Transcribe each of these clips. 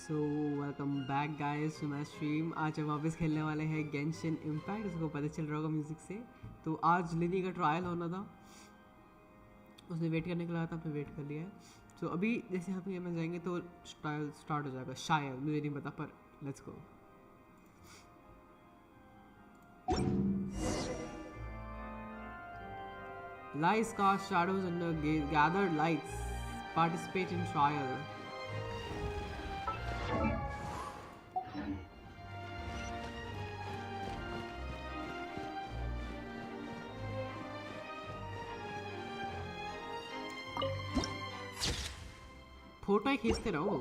So welcome back guys to my stream. आज हम वापस खेलने वाले हैं गेंशिन इम्पैक्ट। उसको पता चल रहा होगा म्यूज़िक से। तो आज लिनी का ट्रायल होना था, उसने वेट करने को लगा था, हमने वेट कर लिया है। तो अभी जैसे हम गेम में जाएंगे तो ट्रायल स्टार्ट हो जाएगा शायद, मुझे नहीं पता, पर let's go. Lights cast shadows under gathered lights. Participate in trial. Photo ही खींचते रहो।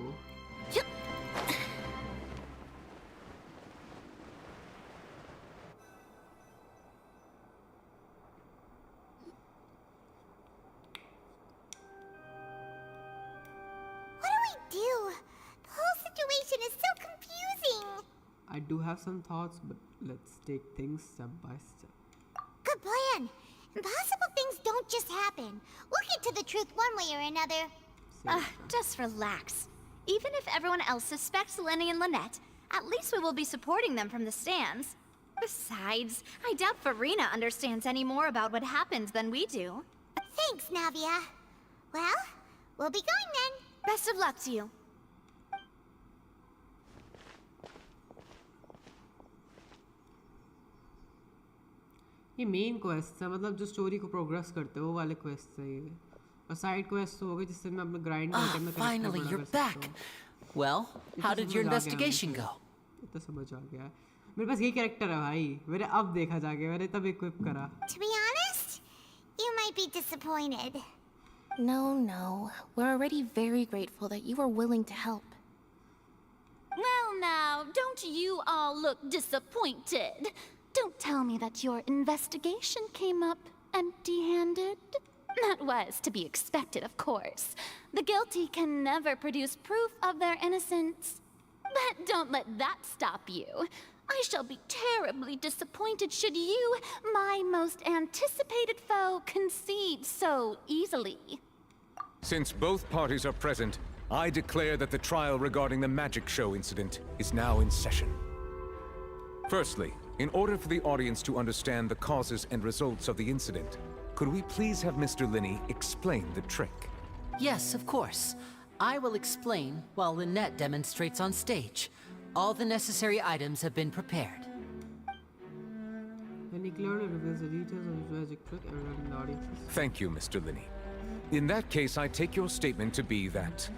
I do have some thoughts, but let's take things step by step. Good plan. Impossible things don't just happen. We'll get to the truth one way or another. Just relax. Even if everyone else suspects Lenny and Lynette, at least we will be supporting them from the stands. Besides, I doubt Farina understands any more about what happened than we do. Thanks, Navia. Well, we'll be going then. Best of luck to you. ये main quest है, मतलब जो story को progress करते हो वो वाले quest है ये। और साइड क्वेस्ट हो गए जिससे मैं अपना ग्राइंड करके मैं finally you're back. Well, how did your investigation go? इतना समझ आ गया। मेरे पास ये कैरेक्टर है भाई, मेरे अब देखा जाके मैंने तब इक्विप करा। To be honest, you might be disappointed. No. We're already very grateful that you were willing to help. Well now, don't you all look disappointed. Don't tell me that your investigation came up empty-handed. That was to be expected, of course. The guilty can never produce proof of their innocence. But don't let that stop you. I shall be terribly disappointed should you, my most anticipated foe, concede so easily. Since both parties are present, I declare that the trial regarding the magic show incident is now in session. Firstly, in order for the audience to understand the causes and results of the incident, could we please have Mr. Linney explain the trick? Yes, of course. I will explain while Lynette demonstrates on stage. All the necessary items have been prepared. Then he clearly reveals the details of his magic trick everyone in the audience. Thank you, Mr. Linney. In that case, I take your statement to be that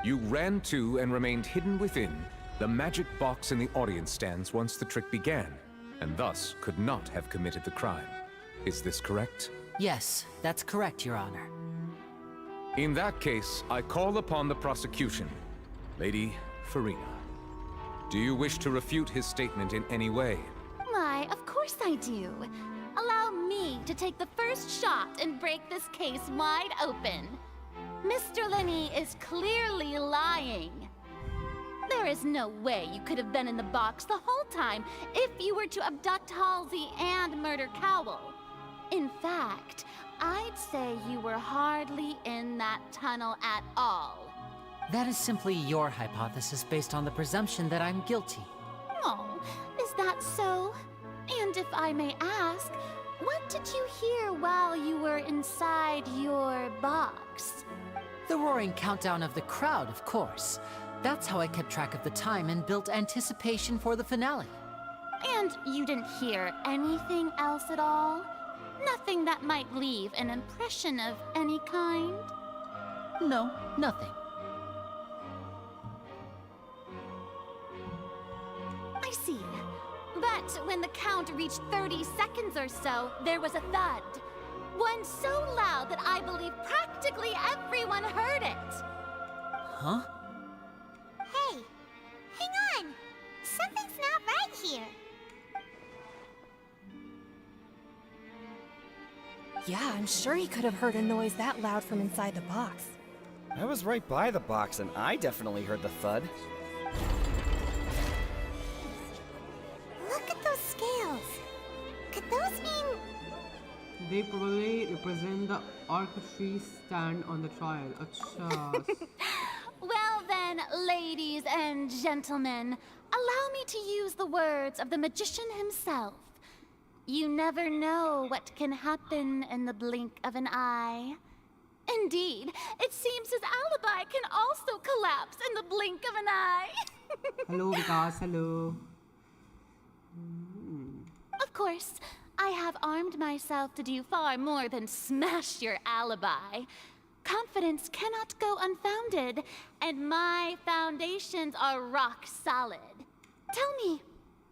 you ran to and remained hidden within the magic box in the audience stands once the trick began, and thus could not have committed the crime. Is this correct? Yes, that's correct, Your Honor. In that case, I call upon the prosecution. Lady Farina, do you wish to refute his statement in any way? Why, of course I do. Allow me to take the first shot and break this case wide open. Mr. Linney is clearly lying. There is no way you could have been in the box the whole time if you were to abduct Halsey and murder Cowell. In fact, I'd say you were hardly in that tunnel at all. That is simply your hypothesis based on the presumption that I'm guilty. Oh, is that so? And if I may ask, what did you hear while you were inside your box? The roaring countdown of the crowd, of course. That's how I kept track of the time and built anticipation for the finale. And you didn't hear anything else at all? Nothing that might leave an impression of any kind? No, nothing. I see. But when the count reached 30 seconds or so, there was a thud. One so loud that I believe practically everyone heard it. Huh? Hey, hang on. Something's not right here. Yeah, I'm sure he could have heard a noise that loud from inside the box. I was right by the box and I definitely heard the thud. Look at those scales. Could those mean... They probably represent the orchestra stand on the trial. Acha. Well then, ladies and gentlemen, allow me to use the words of the magician himself. You never know what can happen in the blink of an eye. Indeed, it seems his alibi can also collapse in the blink of an eye. Hello, Vikas. Hello. Of course, I have armed myself to do far more than smash your alibi. Confidence cannot go unfounded, and my foundations are rock solid. Tell me,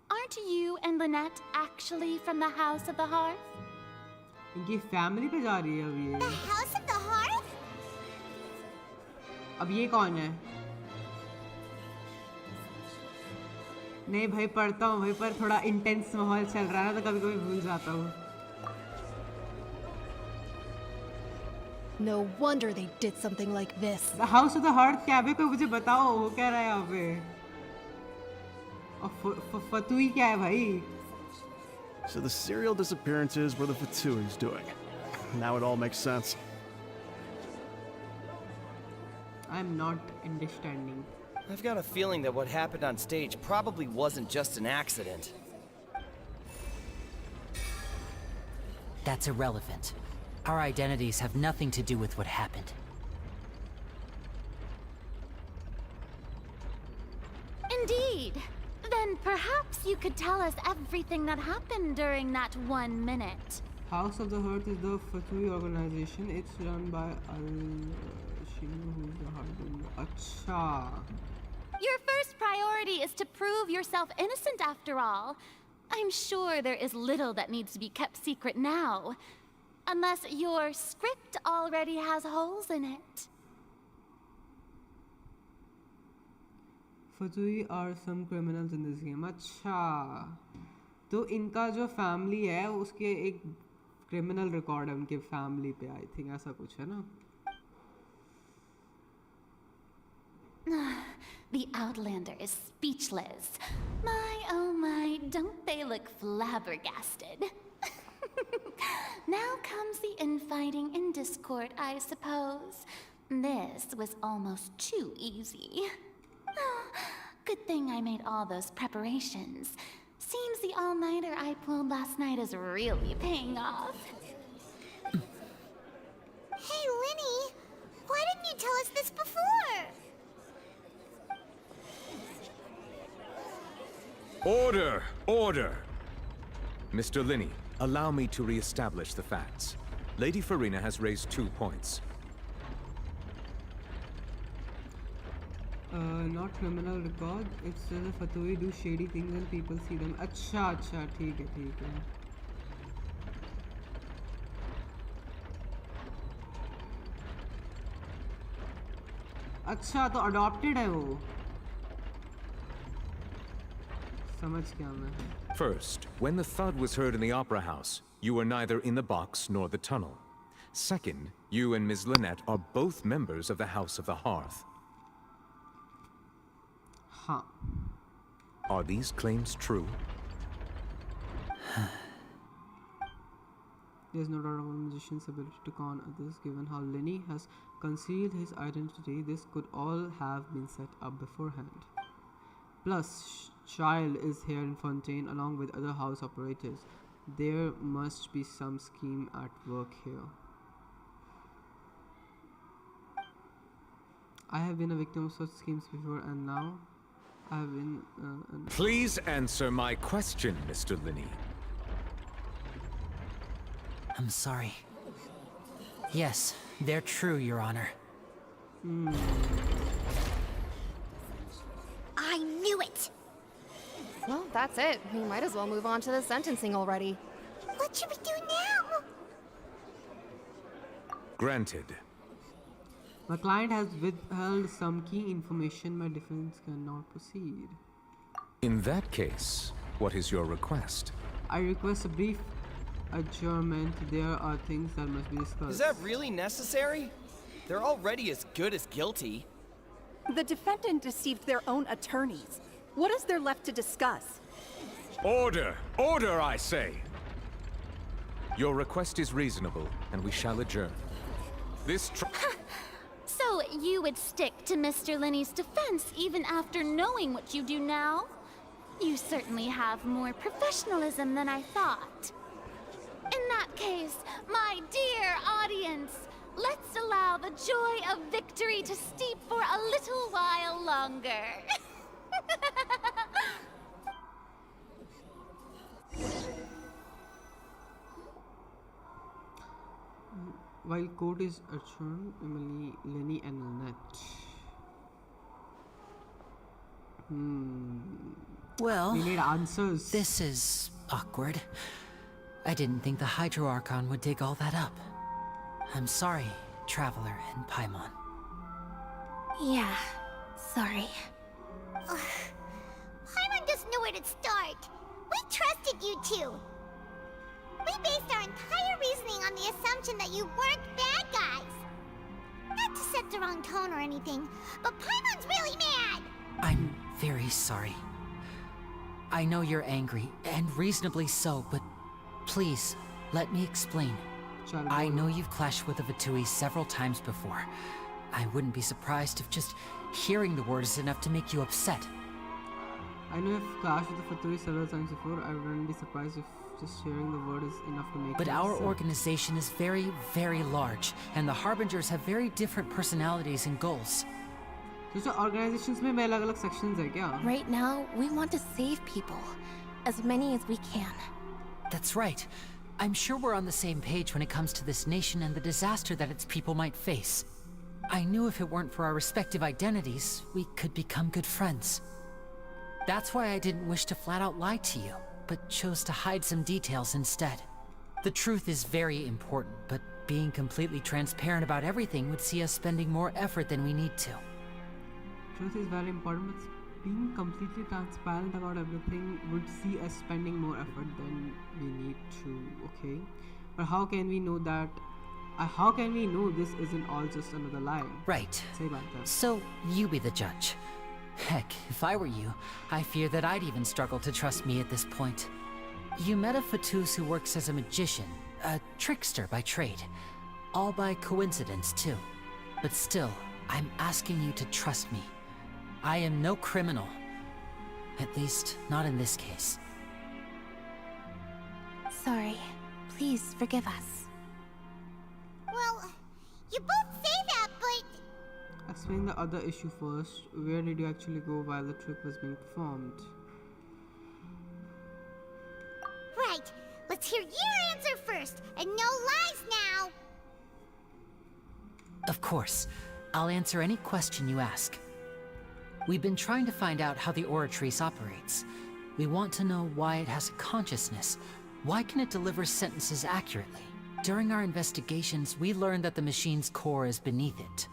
aren't you and Lynette actually from the House of the Hearth? इनकी family पे जा रही है अब ये. The House of the Hearth? अब ये कौन है? नहीं भाई पढ़ता हूँ भाई, पर थोड़ा इंटेंस माहौल चल रहा है ना, तो कभी कभी भूल जाता हूँ. No wonder they did something like this. The House of the Hearth क्या है? कोई मुझे बताओ, वो क्या रहा है यहाँ पे? और फतुई क्या है भाई? So the serial disappearances were the Fatui's doing. Now it all makes sense. I'm not understanding. I've got a feeling that what happened on stage probably wasn't just an accident. That's irrelevant. Our identities have nothing to do with what happened. Indeed. Then perhaps you could tell us everything that happened during that 1 minute. House of the Hearth is the Fatui organization. It's run by Shino, who's the husband. Acha. Your first priority is to prove yourself innocent after all. I'm sure there is little that needs to be kept secret now. Unless your script already has holes in it. Fatui are some criminals in this game. अच्छा, तो इनका जो family है उसके एक criminal record है उनके family पे, आई थिंक ऐसा कुछ है ना. The Outlander is speechless. My, oh my, don't they look flabbergasted? Now comes the infighting and discord, I suppose. This was almost too easy. Good thing I made all those preparations. Seems the all-nighter I pulled last night is really paying off. Hey, Linny, why didn't you tell us this before? Order! Order! Mr. Linney, allow me to re-establish the facts. Lady Farina has raised 2 points. Not criminal record. It's just the Fatui do shady things and people see them. अच्छा अच्छा ठीक है ठीक है. अच्छा तो adopted है वो. समझ गया मैं. First, when the thud was heard in the Opera House, you were neither in the box nor the tunnel. Second, you and Ms. Lynette are both members of the House of the Hearth. हाँ. Are these claims true? There's no doubt about a magician's ability to con others. Given how Lenny has concealed his identity, this could all have been set up beforehand. Plus, Child is here in Fontaine along with other house operators. There must be some scheme at work here. I have been a victim of such schemes before, and now I have been... Please answer my question, Mr. Linney. I'm sorry. Yes, they're true, Your Honor. I knew it! Well, that's it. We might as well move on to the sentencing already. What should we do now? Granted. My client has withheld some key information. My defense cannot proceed. In that case, what is your request? I request a brief adjournment. There are things that must be discussed. Is that really necessary? They're already as good as guilty. The defendant deceived their own attorneys. What is there left to discuss? Order! Order, I say! Your request is reasonable, and we shall adjourn. This So, you would stick to Mr. Linney's defense even after knowing what you do now. You certainly have more professionalism than I thought. In that case, my dear audience, let's allow the joy of victory to steep for a little while longer. While code is adjourned, Emily, Lenny, and Lynette. Well, We need answers. this is awkward. I didn't think the Hydro Archon would dig all that up. I'm sorry, Traveler and Paimon. Yeah, sorry. Paimon doesn't know where to start. We trusted you two. We based our entire reasoning on the assumption that you weren't bad guys. Not to set the wrong tone or anything, but Paimon's really mad. I'm very sorry. I know you're angry, and reasonably so, but please, let me explain. I know you've clashed with the Vitui several times before. I wouldn't be surprised if just hearing the word is enough to make you upset. I know I've clashed with the Fatui several times before. I wouldn't be surprised if just hearing the word is enough to make But you our upset. organization is very, very large, and the Harbingers have very different personalities and goals. So organizations में भी अलग-अलग sections है क्या? Right now, we want to save people. As many as we can. That's right. I'm sure we're on the same page when it comes to this nation and the disaster that its people might face. I knew if it weren't for our respective identities, we could become good friends. That's why I didn't wish to flat out lie to you, but chose to hide some details instead. The truth is very important, but being completely transparent about everything would see us spending more effort than we need to. Truth is very important, but being completely transparent about everything would see us spending more effort than we need to, okay? But how can we know that? How can we know this isn't all just another lie? Right. Say about that. So, you be the judge. Heck, if I were you, I fear that I'd even struggle to trust me at this point. You met a Fatus who works as a magician, a trickster by trade. All by coincidence, too. But still, I'm asking you to trust me. I am no criminal. At least, not in this case. Sorry. Please forgive us. Well, you both say that, but Explain the other issue first. Where did you actually go while the trick was being performed? right. Let's hear your answer first, and no lies now. Of course. I'll answer any question you ask. We've been trying to find out how the Oratrice operates. We want to know why it has a consciousness. Why can it deliver sentences accurately? During our investigations, we learned that the machine's core is beneath it.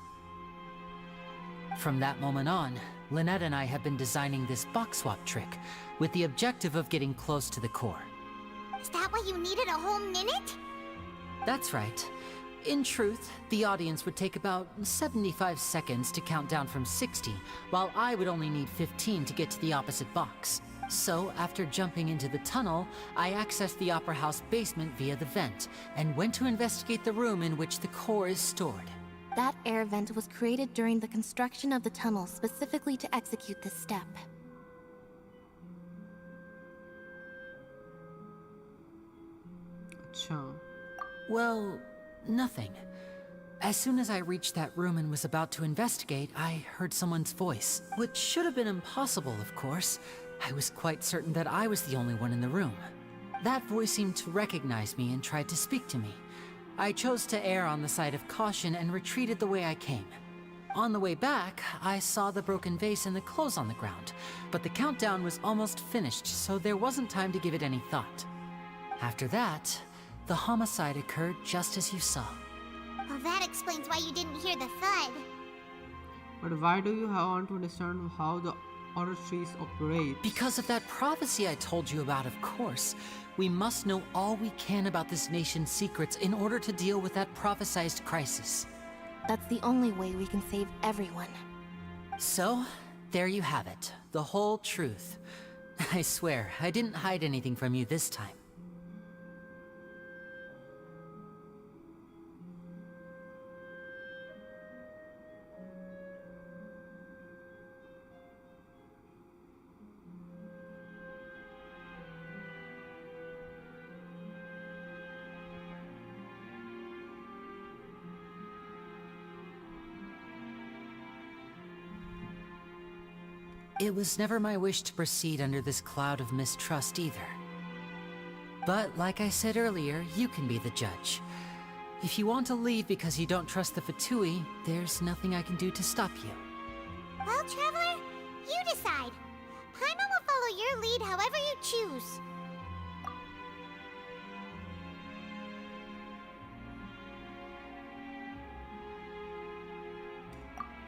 From that moment on, Lynette and I have been designing this box swap trick, with the objective of getting close to the core. Is that why you needed a whole minute? That's right. In truth, the audience would take about 75 seconds to count down from 60, while I would only need 15 to get to the opposite box. So, after jumping into the tunnel, I accessed the Opera House basement via the vent, and went to investigate the room in which the core is stored. That air vent was created during the construction of the tunnel specifically to execute this step. Acha. Well, nothing. As soon as I reached that room and was about to investigate, I heard someone's voice, which should have been impossible, of course. I was quite certain that I was the only one in the room. That voice seemed to recognize me and tried to speak to me. I chose to err on the side of caution and retreated the way I came. On the way back, I saw the broken vase and the clothes on the ground, but the countdown was almost finished, so there wasn't time to give it any thought. After that, the homicide occurred just as you saw. Well, that explains why you didn't hear the thud. But why do you want to understand how the Oratrice operates? Because of that prophecy I told you about, of course. We must know all we can about this nation's secrets in order to deal with that prophesized crisis. That's the only way we can save everyone. So, there you have it. The whole truth. I swear, I didn't hide anything from you this time. It was never my wish to proceed under this cloud of mistrust either. But like I said earlier, you can be the judge. If you want to leave because you don't trust the Fatui, there's nothing I can do to stop you. Well, Traveler, you decide. Paimon will follow your lead however you choose.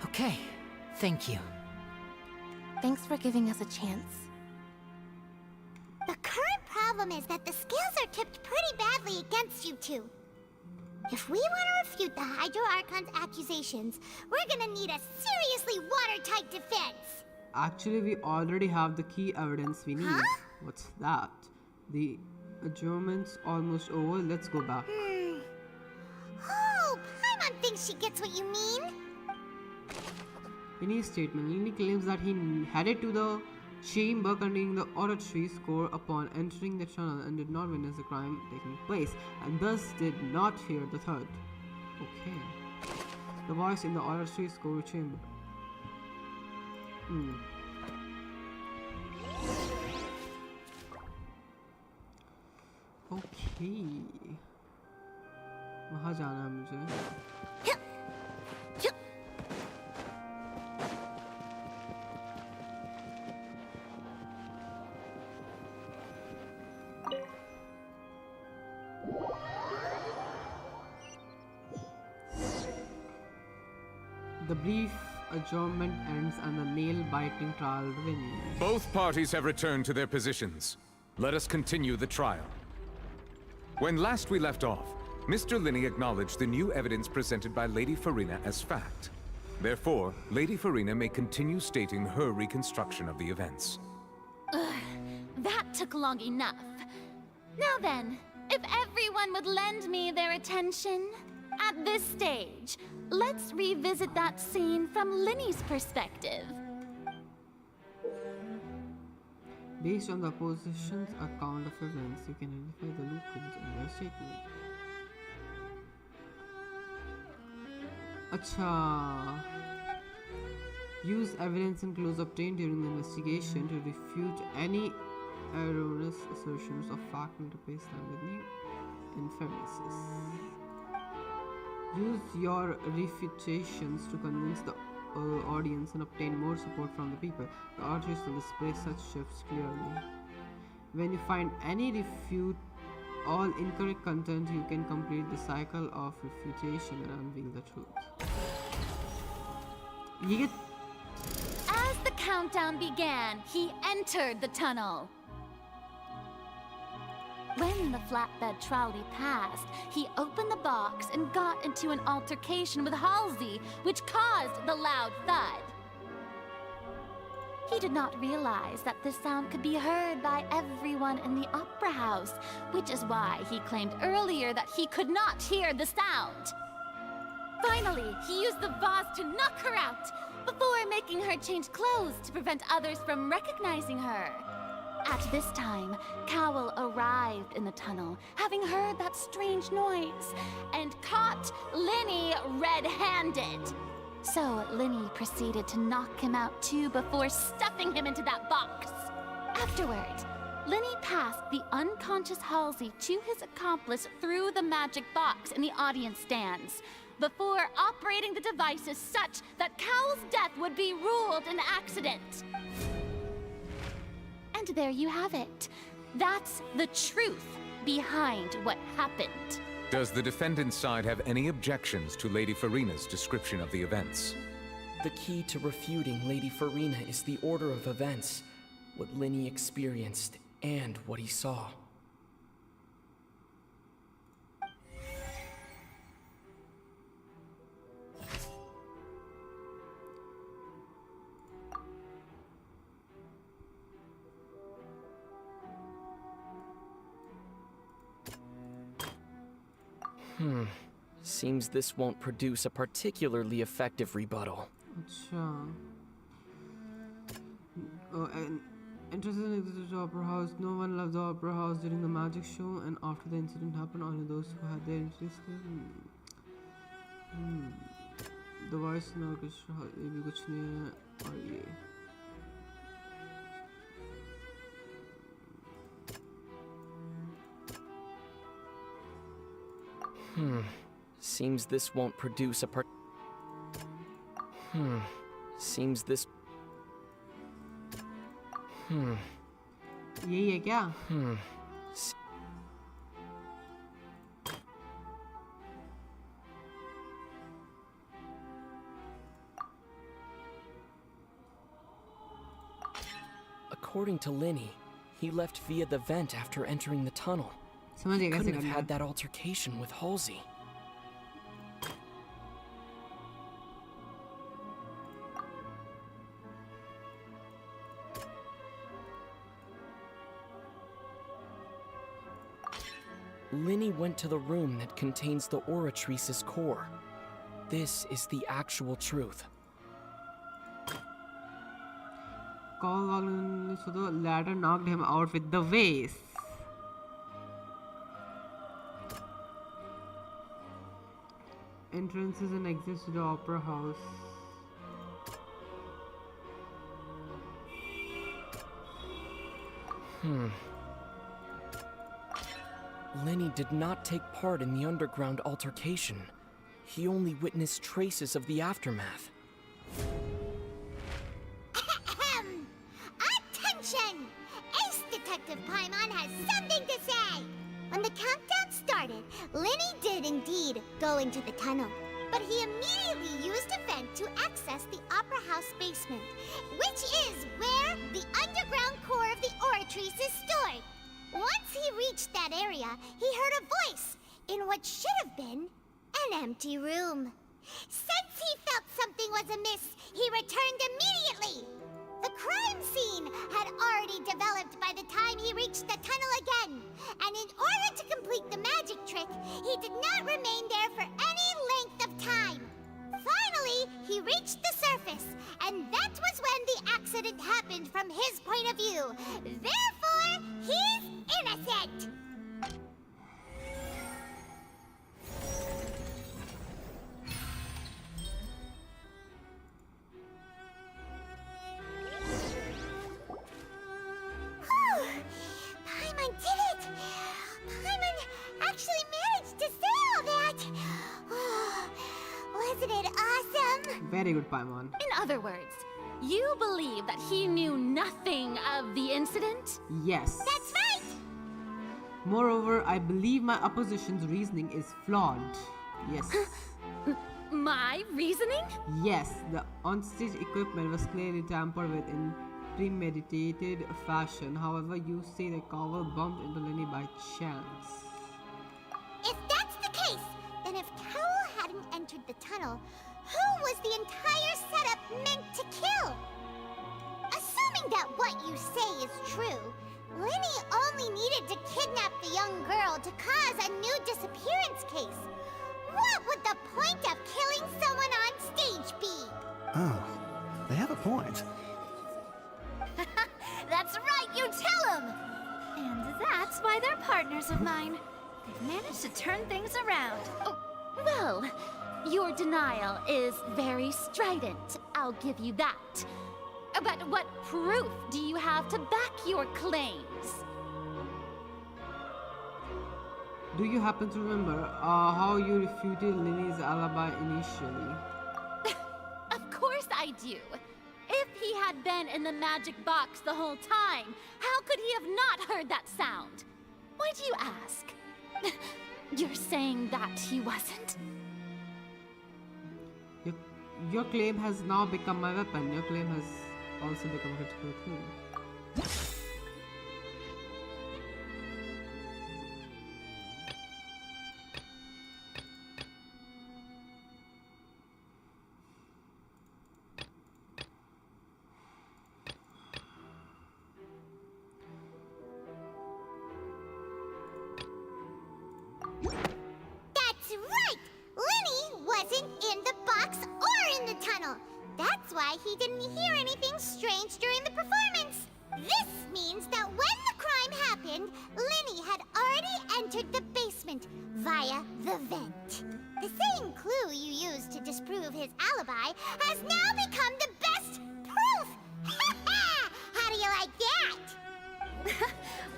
Okay, thank you. Thanks for giving us a chance. The current problem is that the scales are tipped pretty badly against you two. If we want to refute the Hydro Archon's accusations, we're gonna need a seriously watertight defense. Actually, we already have the key evidence we need. Huh? What's that? The adjournment's almost over. Let's go back. Oh, Paimon thinks she gets what you mean. In his statement, Lini claims that he headed to the chamber containing the auditory score upon entering the tunnel and did not witness the crime taking place, and thus did not hear the third. Okay. The voice in the auditory score chamber. Okay. वहाँ जाना है मुझे. The brief adjournment ends and the nail-biting trial begins. Both parties have returned to their positions. Let us continue the trial. When last we left off, Mr. Linney acknowledged the new evidence presented by Lady Farina as fact. Therefore, Lady Farina may continue stating her reconstruction of the events. That took long enough. Now then, if everyone would lend me their attention, at this stage, let's revisit that scene from Linney's perspective. Based on the opposition's account of events, you can identify the loopholes in their statement. Acha. Use evidence and clues obtained during the investigation to refute any erroneous assertions of fact and replace them with new inferences. Use your refutations to convince the audience and obtain more support from the people. The artists will display such shifts clearly. When you find any refute all incorrect content, you can complete the cycle of refutation and unveil the truth. You get. As the countdown began, he entered the tunnel. When the flatbed trolley passed, he opened the box and got into an altercation with Halsey, which caused the loud thud. He did not realize that this sound could be heard by everyone in the opera house, which is why he claimed earlier that he could not hear the sound. Finally, he used the vase to knock her out, before making her change clothes to prevent others from recognizing her. At this time, Cowell arrived in the tunnel, having heard that strange noise, and caught Linney red-handed. So Linney proceeded to knock him out too before stuffing him into that box. Afterward, Linney passed the unconscious Halsey to his accomplice through the magic box in the audience stands, before operating the devices such that Cowell's death would be ruled an accident. And there you have it. That's the truth behind what happened. Does the defendant's side have any objections to Lady Farina's description of the events? The key to refuting Lady Farina is the order of events, what Linney experienced and what he saw. Seems this won't produce a particularly effective rebuttal. Acha. Oh, and interested in the opera house. No one left the opera house during the magic show, and after the incident happened, only those who had their interest The voice in orchestra, ये भी कुछ नहीं है, और ये Seems this won't produce a Seems this... यही है क्या? According to Linny, he left via the vent after entering the tunnel. समझ He गया कैसे couldn't have करना had है. that altercation with Halsey. Linny went to the room that contains the Oratrice's core. This is the actual truth. So the ladder knocked him out with the vase. Entrances and exits to the opera house. Linny did not take part in the underground altercation. He only witnessed traces of the aftermath. Attention! Ace Detective Paimon has something to say! When the countdown started, Linny did indeed go into the tunnel. But he immediately used a vent to access the Opera House basement, which is where the underground core of the Oratrice is stored. Once he reached that area, he heard a voice in what should have been an empty room. Since he felt something was amiss, he returned immediately. The crime scene had already developed by the time he reached the tunnel again, and in order to complete the magic trick, he did not remain there for any length of time. Finally, he reached the surface, and that was when the accident happened from his point of view. Therefore, he's innocent! Paimon did it! Paimon actually managed to say all that! Wasn't it awesome? Very good, Paimon. In other words, you believe that he knew nothing of the incident? Yes. That's right! Moreover, I believe my opposition's reasoning is flawed. Yes. My reasoning? Yes, the onstage equipment was clearly tampered with in premeditated fashion. However, you say the Cowell bumped into Linny by chance. If that's the case, then if Cowell hadn't entered the tunnel, who was the entire setup meant to kill? Assuming that what you say is true, Linny only needed to kidnap the young girl to cause a new disappearance case. What would the point of killing someone on stage be? Oh, they have a point. That's right, you tell him! And that's why they're partners of mine. They've managed to turn things around. Oh, well, your denial is very strident, I'll give you that. But what proof do you have to back your claims? Do you happen to remember how you refuted Linny's alibi initially? Of course I do. If he had been in the magic box the whole time, how could he have not heard that sound? Why do you ask? You're saying that he wasn't? Your claim has now become my weapon. Your claim has also become a critical thing. That's right! Linny wasn't in the box or in the tunnel. That's why he didn't hear anything strange during the performance. This means that when the crime happened, Linny had already entered the basement via the vent. The same clue you used to disprove his alibi has now become the best proof! How do you like that?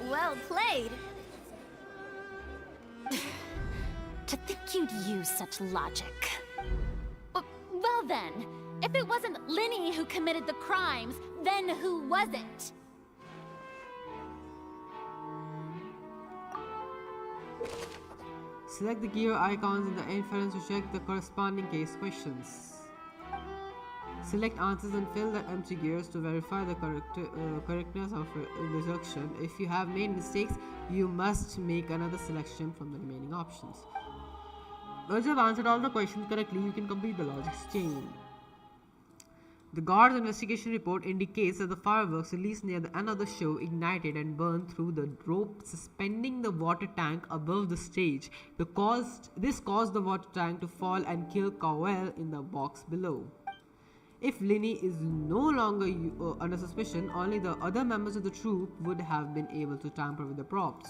Well played. To think you'd use such logic. Well then, if it wasn't Linny who committed the crimes, then who was it? Select the gear icons in the inference to check the corresponding case questions. Select answers and fill the empty gears to verify the correctness of deduction. If you have made mistakes, you must make another selection from the remaining options. Once you have answered all the questions correctly, you can complete the logic chain. The guard's investigation report indicates that the fireworks released near the end of the show ignited and burned through the rope suspending the water tank above the stage. This caused the water tank to fall and kill Cowell in the box below. If Linny is no longer under suspicion, only the other members of the troupe would have been able to tamper with the props.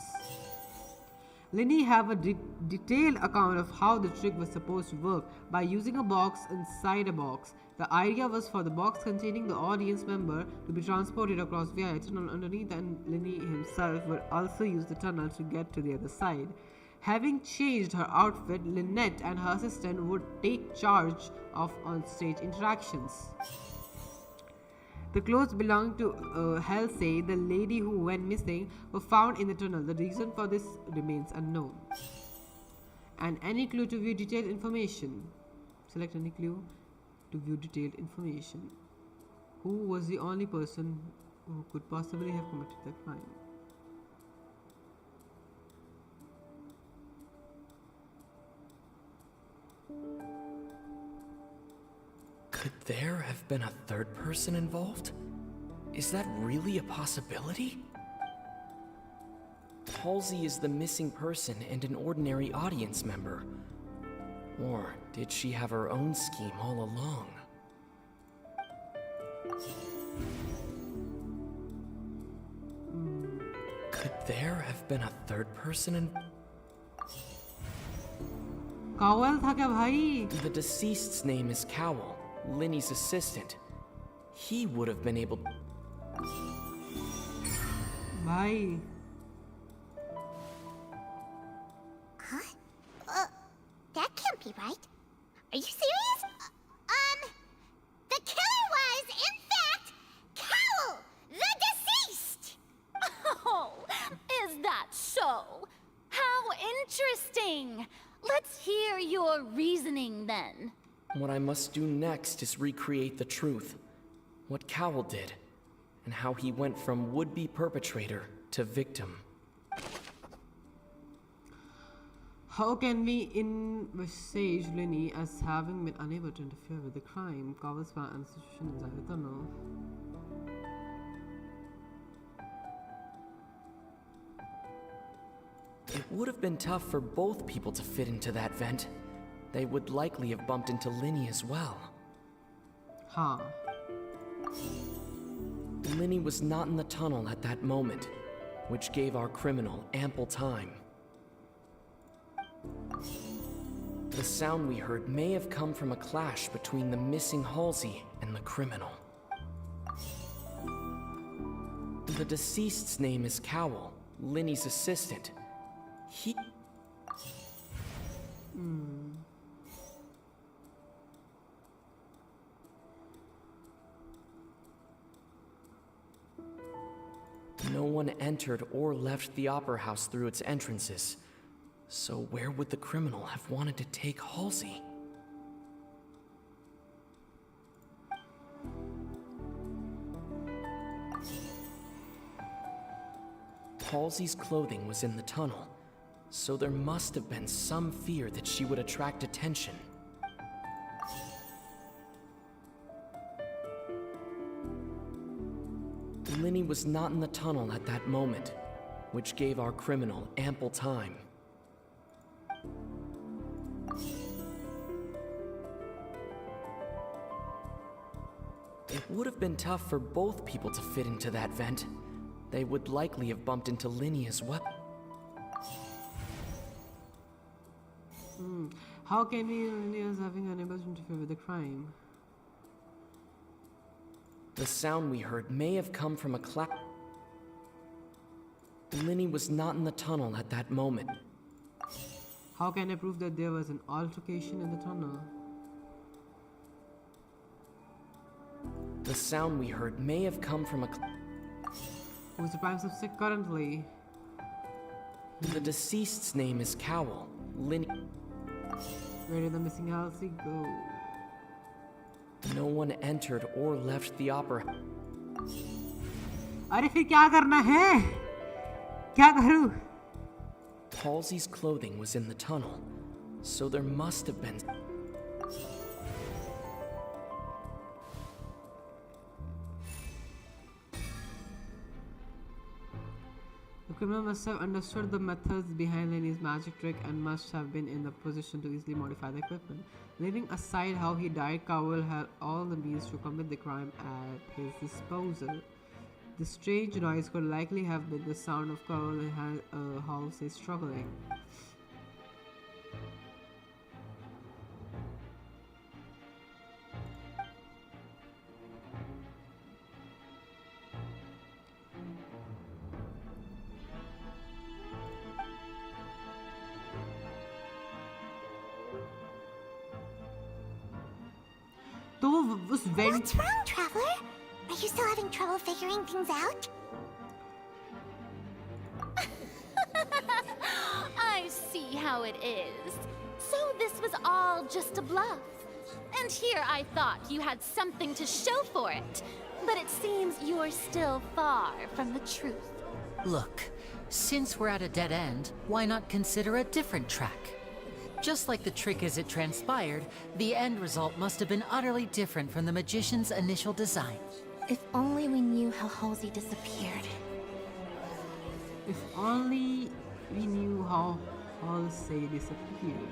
Linny have a detailed account of how the trick was supposed to work by using a box inside a box. The idea was for the box containing the audience member to be transported across via a tunnel underneath, and Linny himself would also use the tunnel to get to the other side. Having changed her outfit, Lynette and her assistant would take charge of on-stage interactions. The clothes belonging to Halsey, the lady who went missing, were found in the tunnel. The reason for this remains unknown. And any clue to view detailed information. Select any clue to view detailed information. Who was the only person who could possibly have committed the crime? Could there have been a third person involved? Is that really a possibility? Halsey is the missing person and an ordinary audience member. Or did she have her own scheme all along? Could there have been a third person in... Cowell tha kya bhai? The deceased's name is Cowell, Linny's assistant. He would have been able... Bhai. Huh? That can't be right. Are you serious? The killer was, in fact, Cowell, the deceased! Oh, is that so? How interesting! Let's hear your reasoning then. What I must do next is recreate the truth. What Cowell did, and how he went from would-be perpetrator to victim. How can we envisage Linny as having been unable to interfere with the crime? Cowell's plan and situation is I don't know. It would have been tough for both people to fit into that vent. They would likely have bumped into Linny as well. Huh. Linny was not in the tunnel at that moment, which gave our criminal ample time. The sound we heard may have come from a clash between the missing Halsey and the criminal. The deceased's name is Cowell, Linny's assistant. He... No one entered or left the Opera House through its entrances. So where would the criminal have wanted to take Halsey? Halsey's clothing was in the tunnel, so there must have been some fear that she would attract attention. Linny was not in the tunnel at that moment, which gave our criminal ample time. It would have been tough for both people to fit into that vent. They would likely have bumped into Linny as well. How can we Linny as having unable to interfere with the crime? The sound we heard may have come from a clap. Linny was not in the tunnel at that moment. How can I prove that there was an altercation in the tunnel? The sound we heard may have come from a... Who's the prime suspect currently? The deceased's name is Cowl. Where did the missing Halsey go? No one entered or left the opera. अरे फिर क्या करना है? क्या करूं? Halsey's clothing was in the tunnel, so there must have been... The criminal must have understood the methods behind Lenny's magic trick and must have been in the position to easily modify the equipment. Leaving aside how he died, Cowell had all the means to commit the crime at his disposal. The strange noise could likely have been the sound of Cowell and Halsey struggling. What's wrong, Traveler? Are you still having trouble figuring things out? I see how it is. So this was all just a bluff. And here I thought you had something to show for it. But it seems you're still far from the truth. Look, since we're at a dead end, why not consider a different track? Just like the trick as it transpired, the end result must have been utterly different from the magician's initial design. If only we knew how Halsey disappeared. If only we knew how Halsey disappeared.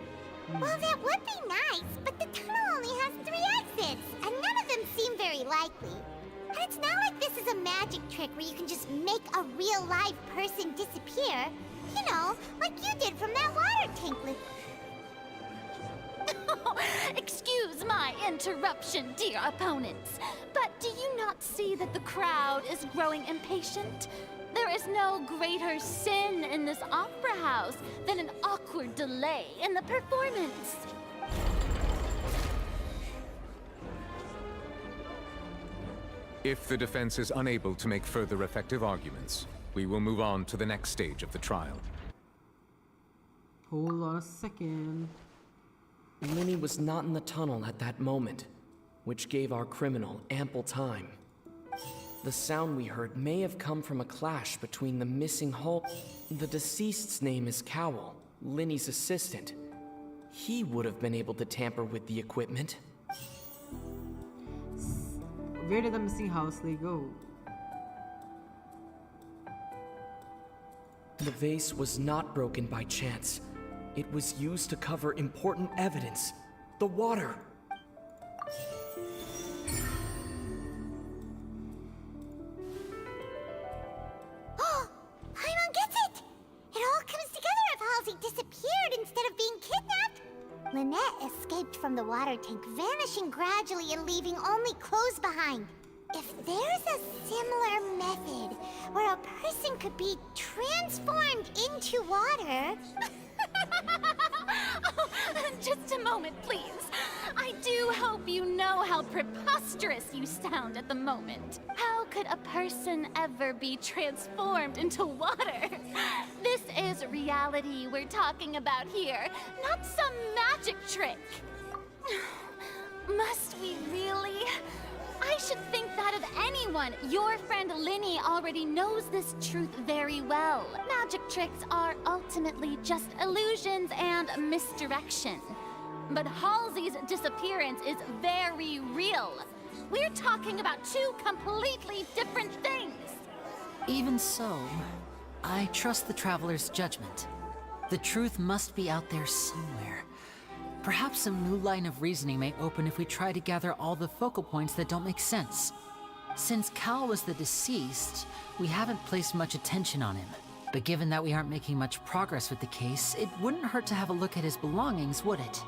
Well, that would be nice, but the tunnel only has 3 exits, and none of them seem very likely. And it's not like this is a magic trick where you can just make a real live person disappear. You know, like you did from that water tank with... Excuse my interruption, dear opponents, but do you not see that the crowd is growing impatient? There is no greater sin in this opera house than an awkward delay in the performance. If the defense is unable to make further effective arguments, we will move on to the next stage of the trial. Hold on a second. Lenny was not in the tunnel at that moment, which gave our criminal ample time. The sound we heard may have come from a clash between the missing Hal... The deceased's name is Cowl, Lenny's assistant. He would have been able to tamper with the equipment. Where did the missing Halsey go? The vase was not broken by chance. It was used to cover important evidence. The water. Oh, Paimon gets it! It all comes together if Halsey disappeared instead of being kidnapped. Lynette escaped from the water tank, vanishing gradually and leaving only clothes behind. If there's a similar method where a person could be transformed into water... Oh, just a moment, please. I do hope you know how preposterous you sound at the moment. How could a person ever be transformed into water? This is reality we're talking about here, not some magic trick. Must we really? I should think that of anyone. Your friend Linny already knows this truth very well. Magic tricks are ultimately just illusions and misdirection. But Halsey's disappearance is very real. We're talking about 2 completely different things. Even so, I trust the Traveler's judgment. The truth must be out there somewhere. Perhaps some new line of reasoning may open if we try to gather all the focal points that don't make sense. Since Cal was the deceased, we haven't placed much attention on him. But given that we aren't making much progress with the case, it wouldn't hurt to have a look at his belongings, would it?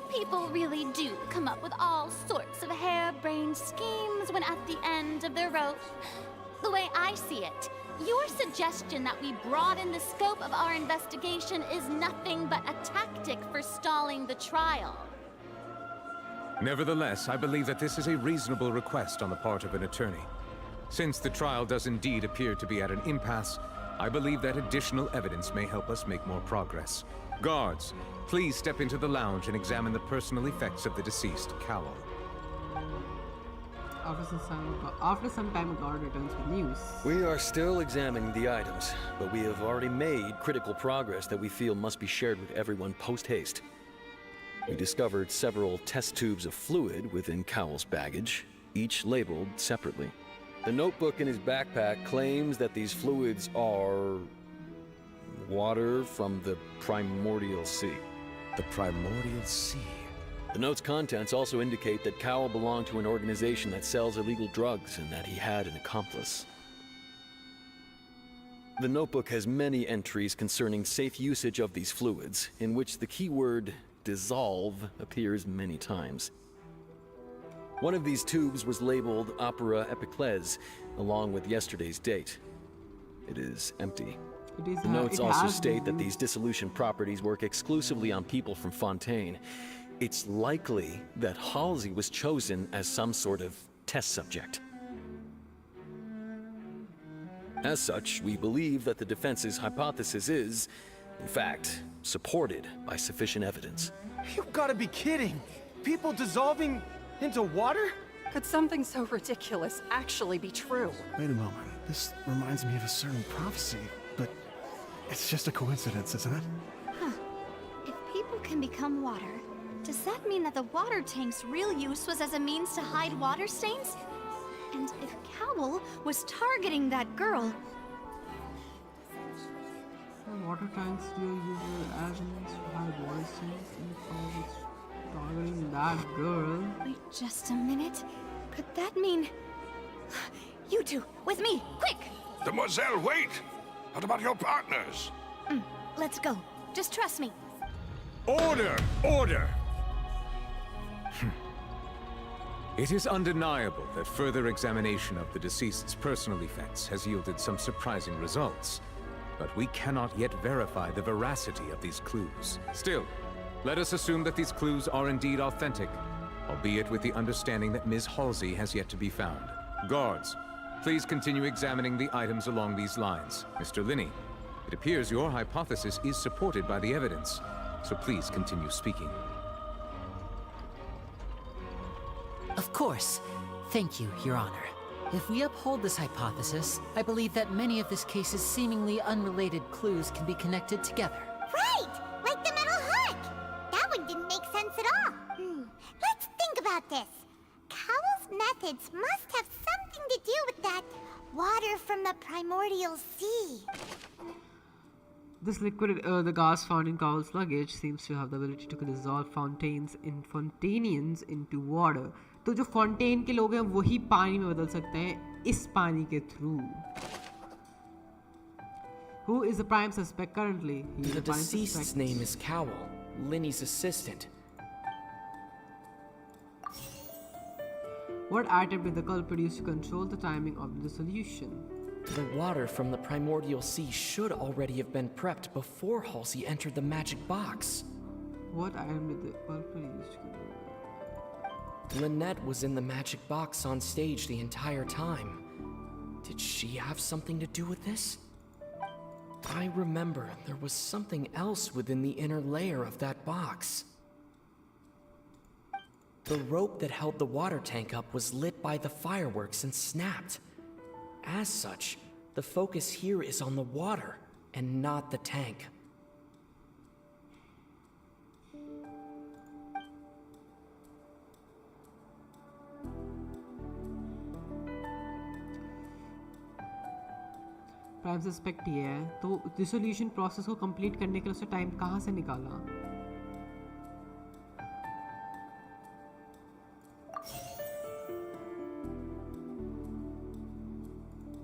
People really do come up with all sorts of harebrained schemes when at the end of their rope. The way I see it, Your suggestion that we broaden the scope of our investigation is nothing but a tactic for stalling the trial. Nevertheless, I believe that this is a reasonable request on the part of an attorney. Since the trial does indeed appear to be at an impasse, I believe that additional evidence may help us make more progress. Guards, please step into the lounge and examine the personal effects of the deceased, Cowell. After some time, a guard returns with news. We are still examining the items, but we have already made critical progress that we feel must be shared with everyone post-haste. We discovered several test tubes of fluid within Cowell's baggage, each labeled separately. The notebook in his backpack claims that these fluids are water from the Primordial Sea. The Primordial Sea? The note's contents also indicate that Cowell belonged to an organization that sells illegal drugs and that he had an accomplice. The notebook has many entries concerning safe usage of these fluids, in which the keyword dissolve appears many times. One of these tubes was labeled Opera Epiclese, along with yesterday's date. It is empty. The notes also state that these dissolution properties work exclusively on people from Fontaine. It's likely that Halsey was chosen as some sort of test subject. As such, we believe that the defense's hypothesis is, in fact, supported by sufficient evidence. You've got to be kidding! People dissolving into water? Could something so ridiculous actually be true? Wait a moment. This reminds me of a certain prophecy, but it's just a coincidence, isn't it? Huh. If people can become water, does that mean that the water tank's real use was as a means to hide water stains? And if Cowell was targeting that girl... Water tanks do use as a means to hide water stains, and if I was targeting that girl... Wait just a minute. Could that mean... You two, with me, quick! Demoiselle, wait! What about your partners? Let's go. Just trust me. Order! Order! It is undeniable that further examination of the deceased's personal effects has yielded some surprising results. But we cannot yet verify the veracity of these clues. Still, let us assume that these clues are indeed authentic, albeit with the understanding that Ms. Halsey has yet to be found. Guards, please continue examining the items along these lines. Mr. Linney, it appears your hypothesis is supported by the evidence, so please continue speaking. Of course. Thank you, Your Honor. If we uphold this hypothesis, I believe that many of this case's seemingly unrelated clues can be connected together. Right! Like the metal hook! That one didn't make sense at all. Let's think about this. Cowell's methods must have something to do with that water from the Primordial Sea. This liquid, the gas found in Cowell's luggage, seems to have the ability to dissolve Fontainians into water. तो जो Fontaine के लोग हैं वही पानी में बदल सकते हैं इस पानी के through. Who is the prime suspect currently? The deceased's name is Cowell, Linney's assistant. What item did the culprit use to control the timing of the dissolution? The water from the Primordial Sea should already have been prepped before Halsey entered the magic box. What item did the culprit use to control? Lynette was in the magic box on stage the entire time. Did she have something to do with this? I remember there was something else within the inner layer of that box. The rope that held the water tank up was lit by the fireworks and snapped. As such, the focus here is on the water and not the tank. Prime suspect ये है तो dissolution process को complete करने के लिए उसने time कहाँ से निकाला?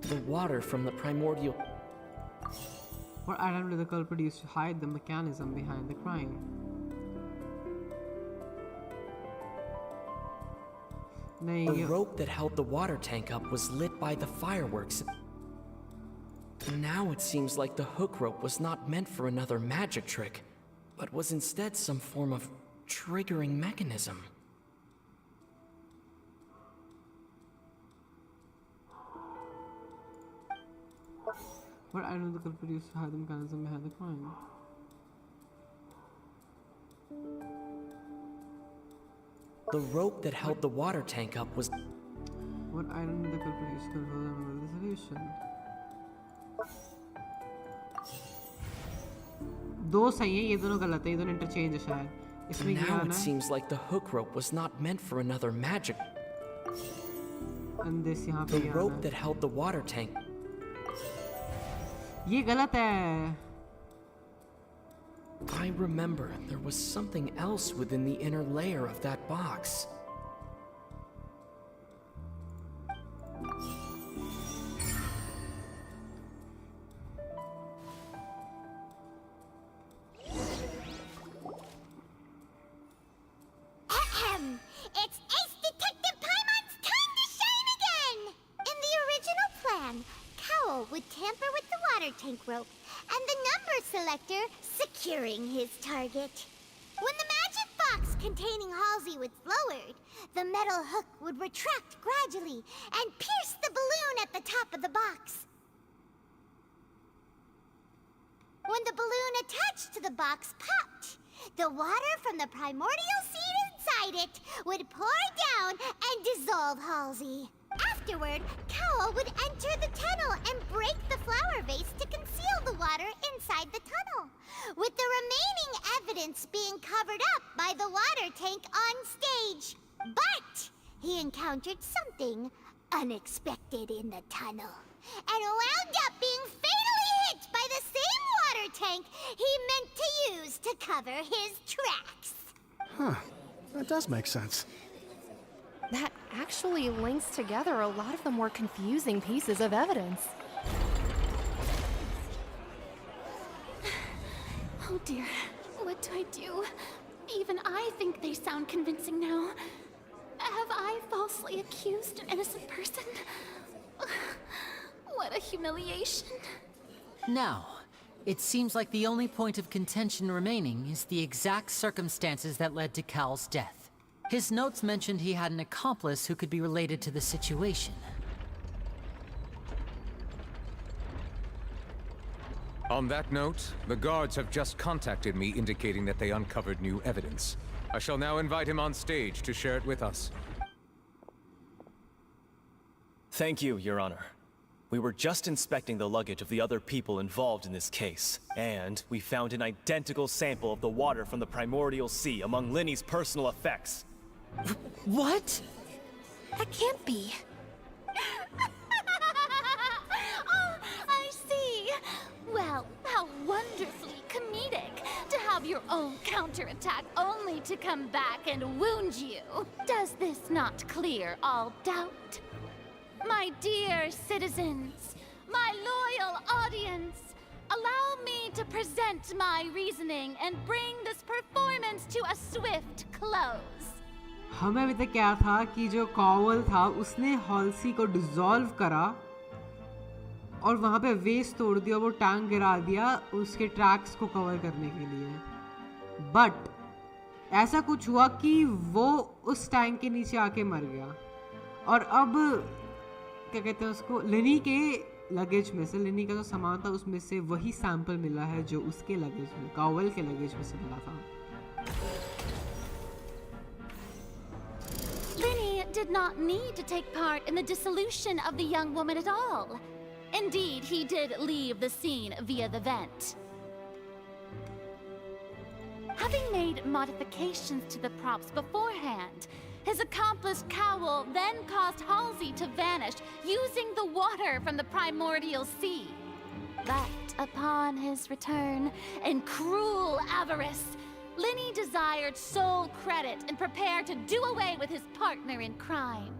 The water from the Primordial... What item did the culprit use to hide the mechanism behind the crime? The rope that held the water tank up was lit by the fireworks. Now it seems like the hook rope was not meant for another magic trick, but was instead some form of triggering mechanism. What identical produce had the mechanism behind the crime? The rope that held the water tank up was... What identical produce control the solution? दो सही हैं, ये दोनों गलत हैं, ये दोनों interchange है शायद. इसमें क्या Now है it seems like the hook rope was not meant for another magic. And this यहाँ पे The rope that held the water tank. ये गलत है. I remember there was something else within the inner layer of that box. It's Ace Detective Paimon's time to shine again! In the original plan, Cowl would tamper with the water tank rope and the number selector securing his target. When the magic box containing Halsey was lowered, the metal hook would retract gradually and pierce the balloon at the top of the box. When the balloon attached to the box popped, the water from the primordial seed inside it would pour down and dissolve Halsey. Afterward, Cowl would enter the tunnel and break the flower vase to conceal the water inside the tunnel, with the remaining evidence being covered up by the water tank on stage. But he encountered something unexpected in the tunnel, and wound up being fatally hit by the same water tank he meant to use to cover his tracks. Huh. That does make sense. That actually links together a lot of the more confusing pieces of evidence. Oh dear, what do I do? Even I think they sound convincing now. Have I falsely accused an innocent person? What a humiliation. Now, it seems like the only point of contention remaining is the exact circumstances that led to Cal's death. His notes mentioned he had an accomplice who could be related to the situation. On that note, the guards have just contacted me indicating that they uncovered new evidence. I shall now invite him on stage to share it with us. Thank you, Your Honor. We were just inspecting the luggage of the other people involved in this case, and we found an identical sample of the water from the Primordial Sea among Linny's personal effects. What? That can't be. Oh, I see. Well, how wonderfully comedic to have your own counterattack only to come back and wound you. Does this not clear all doubt? My dear citizens, my loyal audience, allow me to present my reasoning and bring this performance to a swift close. हमें अभी तक क्या था कि जो कॉवल था उसने हॉल्सी को डिसॉल्व करा और वहाँ पे वेस्ट तोड़ दिया, वो टैंक गिरा दिया उसके ट्रैक्स को कवर करने के लिए. बट ऐसा कुछ हुआ कि वो उस टैंक के नीचे आके मर गया और अब क्या कहते हैं उसको, लिनी के लगेज में से, लिनी का जो सामान था उसमें से वही सैंपल मिला है जो उसके लगेज में, कॉवल के लगेज में से मिला था. Linny did not need to take part in the dissolution of the young woman at all. Indeed, he did leave the scene via the vent. Having made modifications to the props beforehand, his accomplice Cowl then caused Halsey to vanish using the water from the Primordial Sea. But upon his return, in cruel avarice, Linny desired sole credit and prepared to do away with his partner in crime.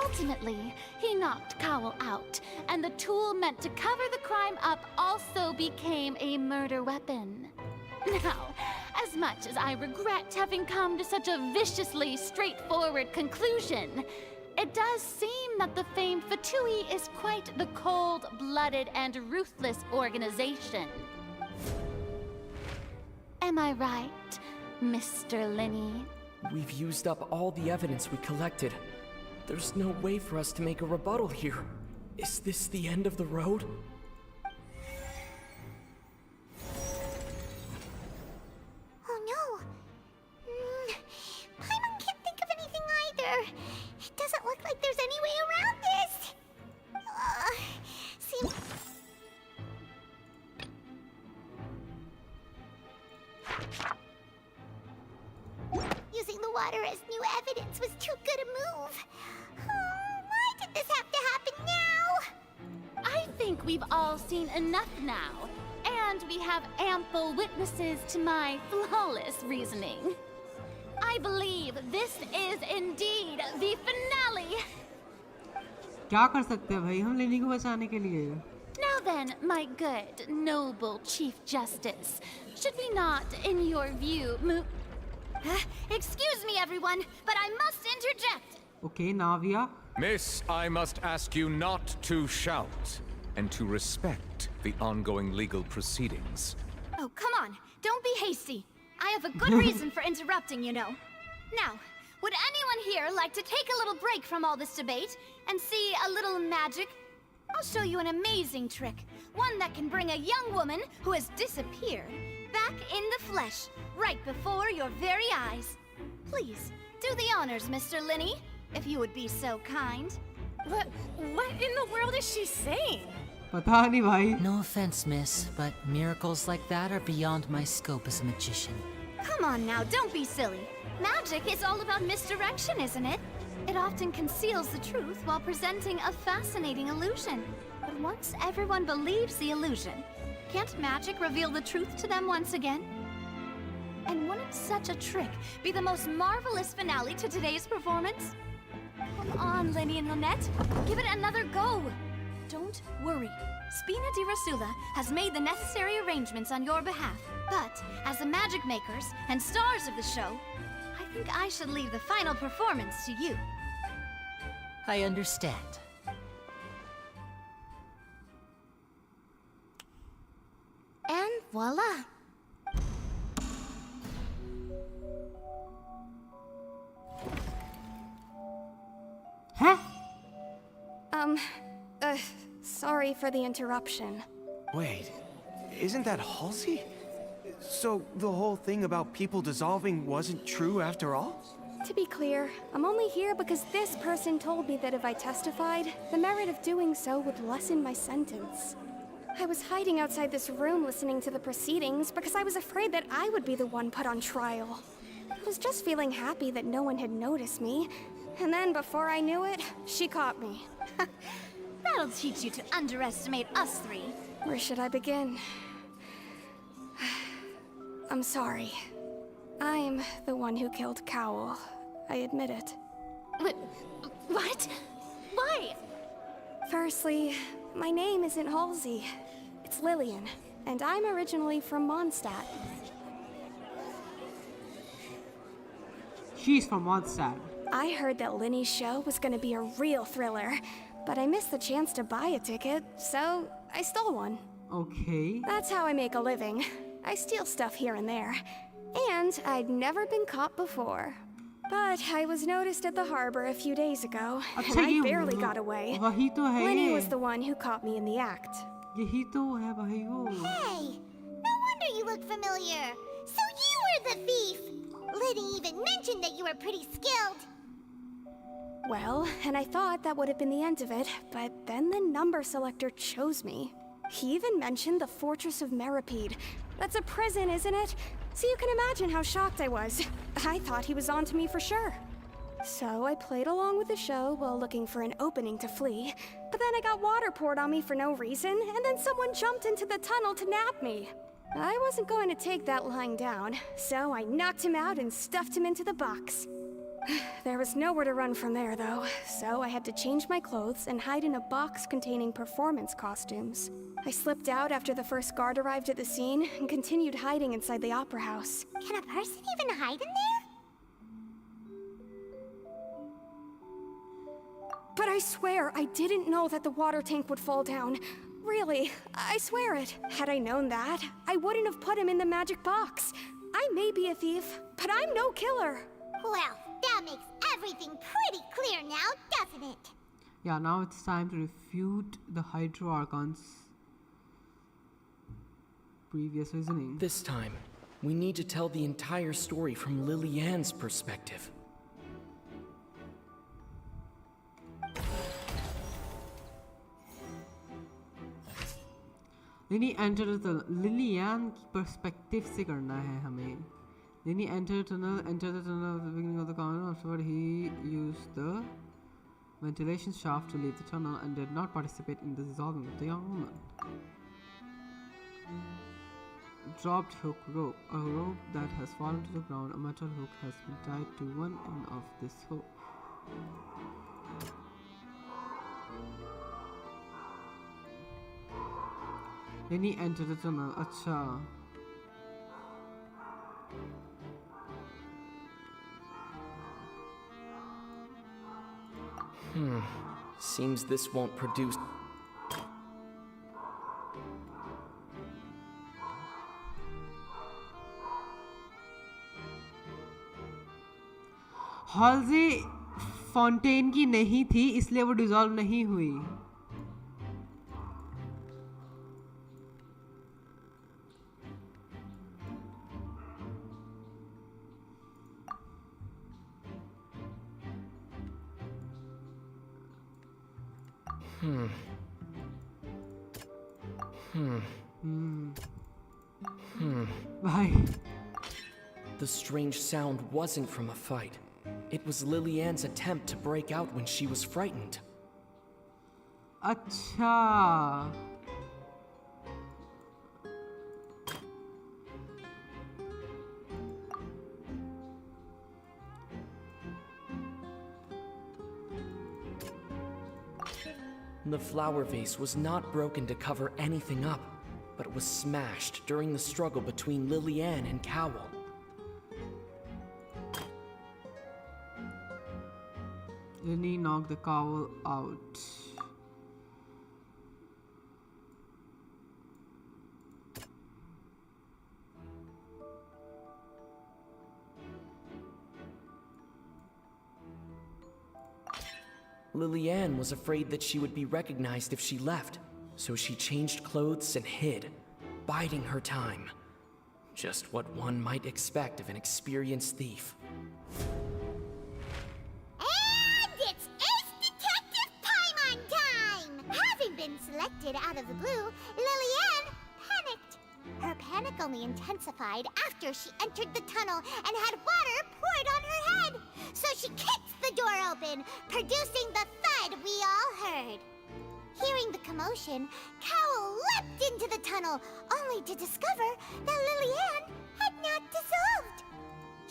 Ultimately, he knocked Cowl out, and the tool meant to cover the crime up also became a murder weapon. Now, as much as I regret having come to such a viciously straightforward conclusion, it does seem that the famed Fatui is quite the cold-blooded and ruthless organization. Am I right, Mr. Lenny? We've used up all the evidence we collected. There's no way for us to make a rebuttal here. Is this the end of the road? Oh no. Paimon can't think of anything either. It doesn't look like there's any way around this. Seems... Using the water as new evidence was too good a move. Why did this have to happen now? I think we've all seen enough now, and we have ample witnesses to my flawless reasoning. I believe this is indeed the finale. क्या कर सकते हैं भाई हम लेनी को बचाने के लिए? Now then, my good, noble Chief Justice, should we not, in your view, move... Excuse me, everyone, but I must interject. Okay, Navia. Miss, I must ask you not to shout and to respect the ongoing legal proceedings. Oh, come on. Don't be hasty. I have a good reason for interrupting, you know. Now, would anyone here like to take a little break from all this debate and see a little magic? I'll show you an amazing trick. One that can bring a young woman who has disappeared back in the flesh, right before your very eyes. Please, do the honors, Mr. Lenny, if you would be so kind. What in the world is she saying? पता नहीं भाई. No offense, miss, but miracles like that are beyond my scope as a magician. Come on now, don't be silly. Magic is all about misdirection, isn't it? It often conceals the truth while presenting a fascinating illusion. But once everyone believes the illusion, can't magic reveal the truth to them once again? And wouldn't such a trick be the most marvelous finale to today's performance? Come on, Lenny and Lynette, give it another go. Don't worry. Spina di Rasula has made the necessary arrangements on your behalf. But, as the magic makers and stars of the show, I think I should leave the final performance to you. I understand. And voila. Huh? Sorry for the interruption. Wait, isn't that Halsey? So the whole thing about people dissolving wasn't true after all? To be clear, I'm only here because this person told me that if I testified, the merit of doing so would lessen my sentence. I was hiding outside this room listening to the proceedings because I was afraid that I would be the one put on trial. I was just feeling happy that no one had noticed me, and then before I knew it, she caught me. That'll teach you to underestimate us three. Where should I begin? I'm sorry. I'm the one who killed Cowl. I admit it. What? Why? Firstly, my name isn't Halsey. It's Lillian, and I'm originally from Mondstadt. She's from Mondstadt. I heard that Linny's show was gonna be a real thriller, but I missed the chance to buy a ticket, so I stole one. Okay. That's how I make a living. I steal stuff here and there. And I'd never been caught before. But I was noticed at the harbor a few days ago, and I barely got away. वही तो है Linny ये. was the one who caught me in the act. यही तो है भाई वो. Hey, no wonder you look familiar. So you were the thief. Liddy even mentioned that you were pretty skilled. Well, and I thought that would have been the end of it, but then the number selector chose me. He even mentioned the Fortress of Meripede. That's a prison, isn't it? So you can imagine how shocked I was. I thought he was on to me for sure. So I played along with the show while looking for an opening to flee. But then I got water poured on me for no reason, and then someone jumped into the tunnel to nab me. I wasn't going to take that lying down, so I knocked him out and stuffed him into the box. There was nowhere to run from there, though, so I had to change my clothes and hide in a box containing performance costumes. I slipped out after the first guard arrived at the scene and continued hiding inside the opera house. Can a person even hide in there? I swear I didn't know that the water tank would fall down. Really, I swear it. Had I known that, I wouldn't have put him in the magic box. I may be a thief, but I'm no killer. Well, that makes everything pretty clear now, doesn't it? Yeah, now it's time to refute the Hydro Archon's previous reasoning. This time, we need to tell the entire story from Lily-Ann's perspective. Lily-Ann की perspective से करना है हमें. Then he entered the tunnel at the beginning of the corner. Afterward, he used the ventilation shaft to leave the tunnel and did not participate in the dissolving of the young woman. Dropped hook rope. A rope that has fallen to the ground. A metal hook has been tied to one end of this hook. Then he entered the tunnel. Acha. Seems this won't produce... Halsey Fontaine की नहीं थी, इसलिए वो dissolve नहीं हुई. Bye. The strange sound wasn't from a fight. It was Lily-Ann's attempt to break out when she was frightened. अच्छा. The flower vase was not broken to cover anything up, but it was smashed during the struggle between Lily-Ann and Cowell. Lily knocked the cowl out. Lily-Ann was afraid that she would be recognized if she left, so she changed clothes and hid, biding her time. Just what one might expect of an experienced thief. And it's Ace Detective Paimon time! Having been selected out of the blue, Lily-Ann panicked. Her panic only intensified after she entered the tunnel and had water poured on her head. So she kicked the door open, producing the thud we all heard. Hearing the commotion, Cowell leapt into the tunnel, only to discover that Lily-Ann had not dissolved.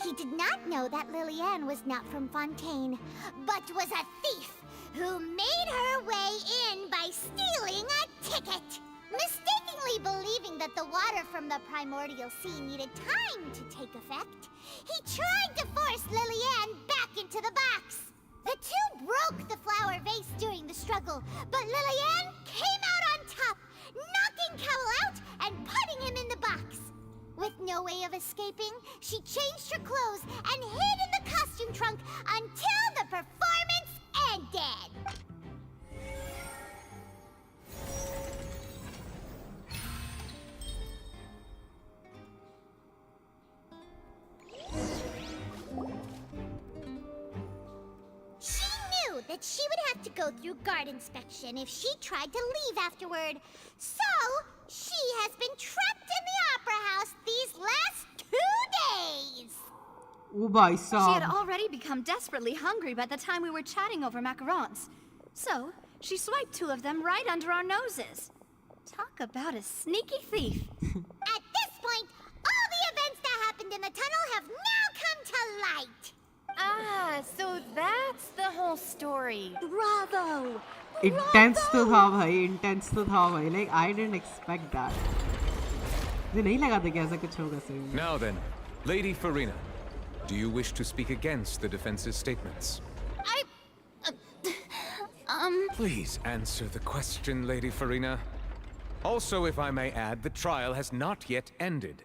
He did not know that Lily-Ann was not from Fontaine, but was a thief who made her way in by stealing a ticket. Mistakenly believing that the water from the Primordial Sea needed time to take effect, he tried to force Lily-Ann back into the box. The two broke the flower vase during the struggle, but Lily-Ann came out on top, knocking Cowell out and putting him in the box. With no way of escaping, she changed her clothes and hid in the costume trunk until the performance ended. That she would have to go through guard inspection if she tried to leave afterward. So, she has been trapped in the Opera House these last 2 days. Oh, bhai She sahab. had already become desperately hungry by the time we were chatting over macarons. So, she swiped 2 of them right under our noses. Talk about a sneaky thief. At this point, all the events that happened in the tunnel have now come to light. Ah, so that's the whole story. Bravo! Intense तो था भाई, intense तो था भाई. Like I didn't expect that. मुझे नहीं लगा था कि ऐसा कुछ होगा सही में. Now then, Lady Farina, do you wish to speak against the defense's statements? Please answer the question, Lady Farina. Also, if I may add, the trial has not yet ended.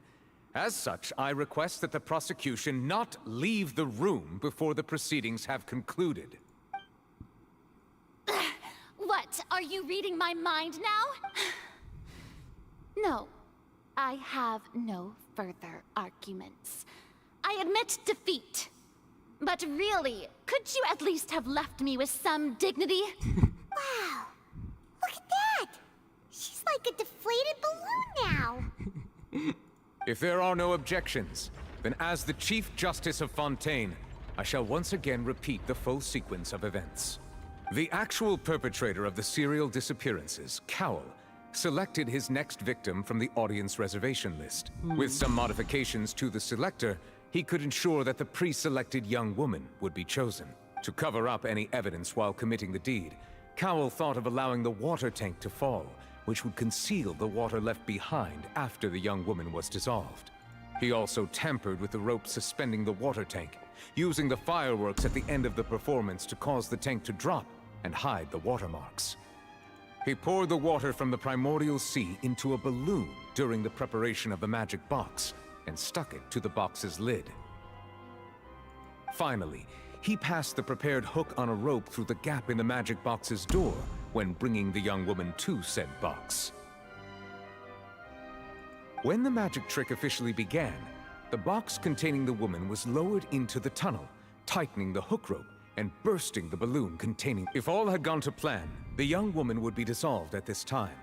As such, I request that the prosecution not leave the room before the proceedings have concluded. What? Are you reading my mind now? No. I have no further arguments. I admit defeat. But really, could you at least have left me with some dignity? Wow. Look at that. She's like a deflated balloon now. If there are no objections, then as the Chief Justice of Fontaine, I shall once again repeat the full sequence of events. The actual perpetrator of the serial disappearances, Cowell, selected his next victim from the audience reservation list. With some modifications to the selector, he could ensure that the pre-selected young woman would be chosen. To cover up any evidence while committing the deed, Cowell thought of allowing the water tank to fall, which would conceal the water left behind after the young woman was dissolved. He also tampered with the rope suspending the water tank, using the fireworks at the end of the performance to cause the tank to drop and hide the watermarks. He poured the water from the Primordial Sea into a balloon during the preparation of the magic box and stuck it to the box's lid. Finally, he passed the prepared hook on a rope through the gap in the magic box's door when bringing the young woman to said box. When the magic trick officially began, the box containing the woman was lowered into the tunnel, tightening the hook rope and bursting the balloon containing. If all had gone to plan, the young woman would be dissolved at this time.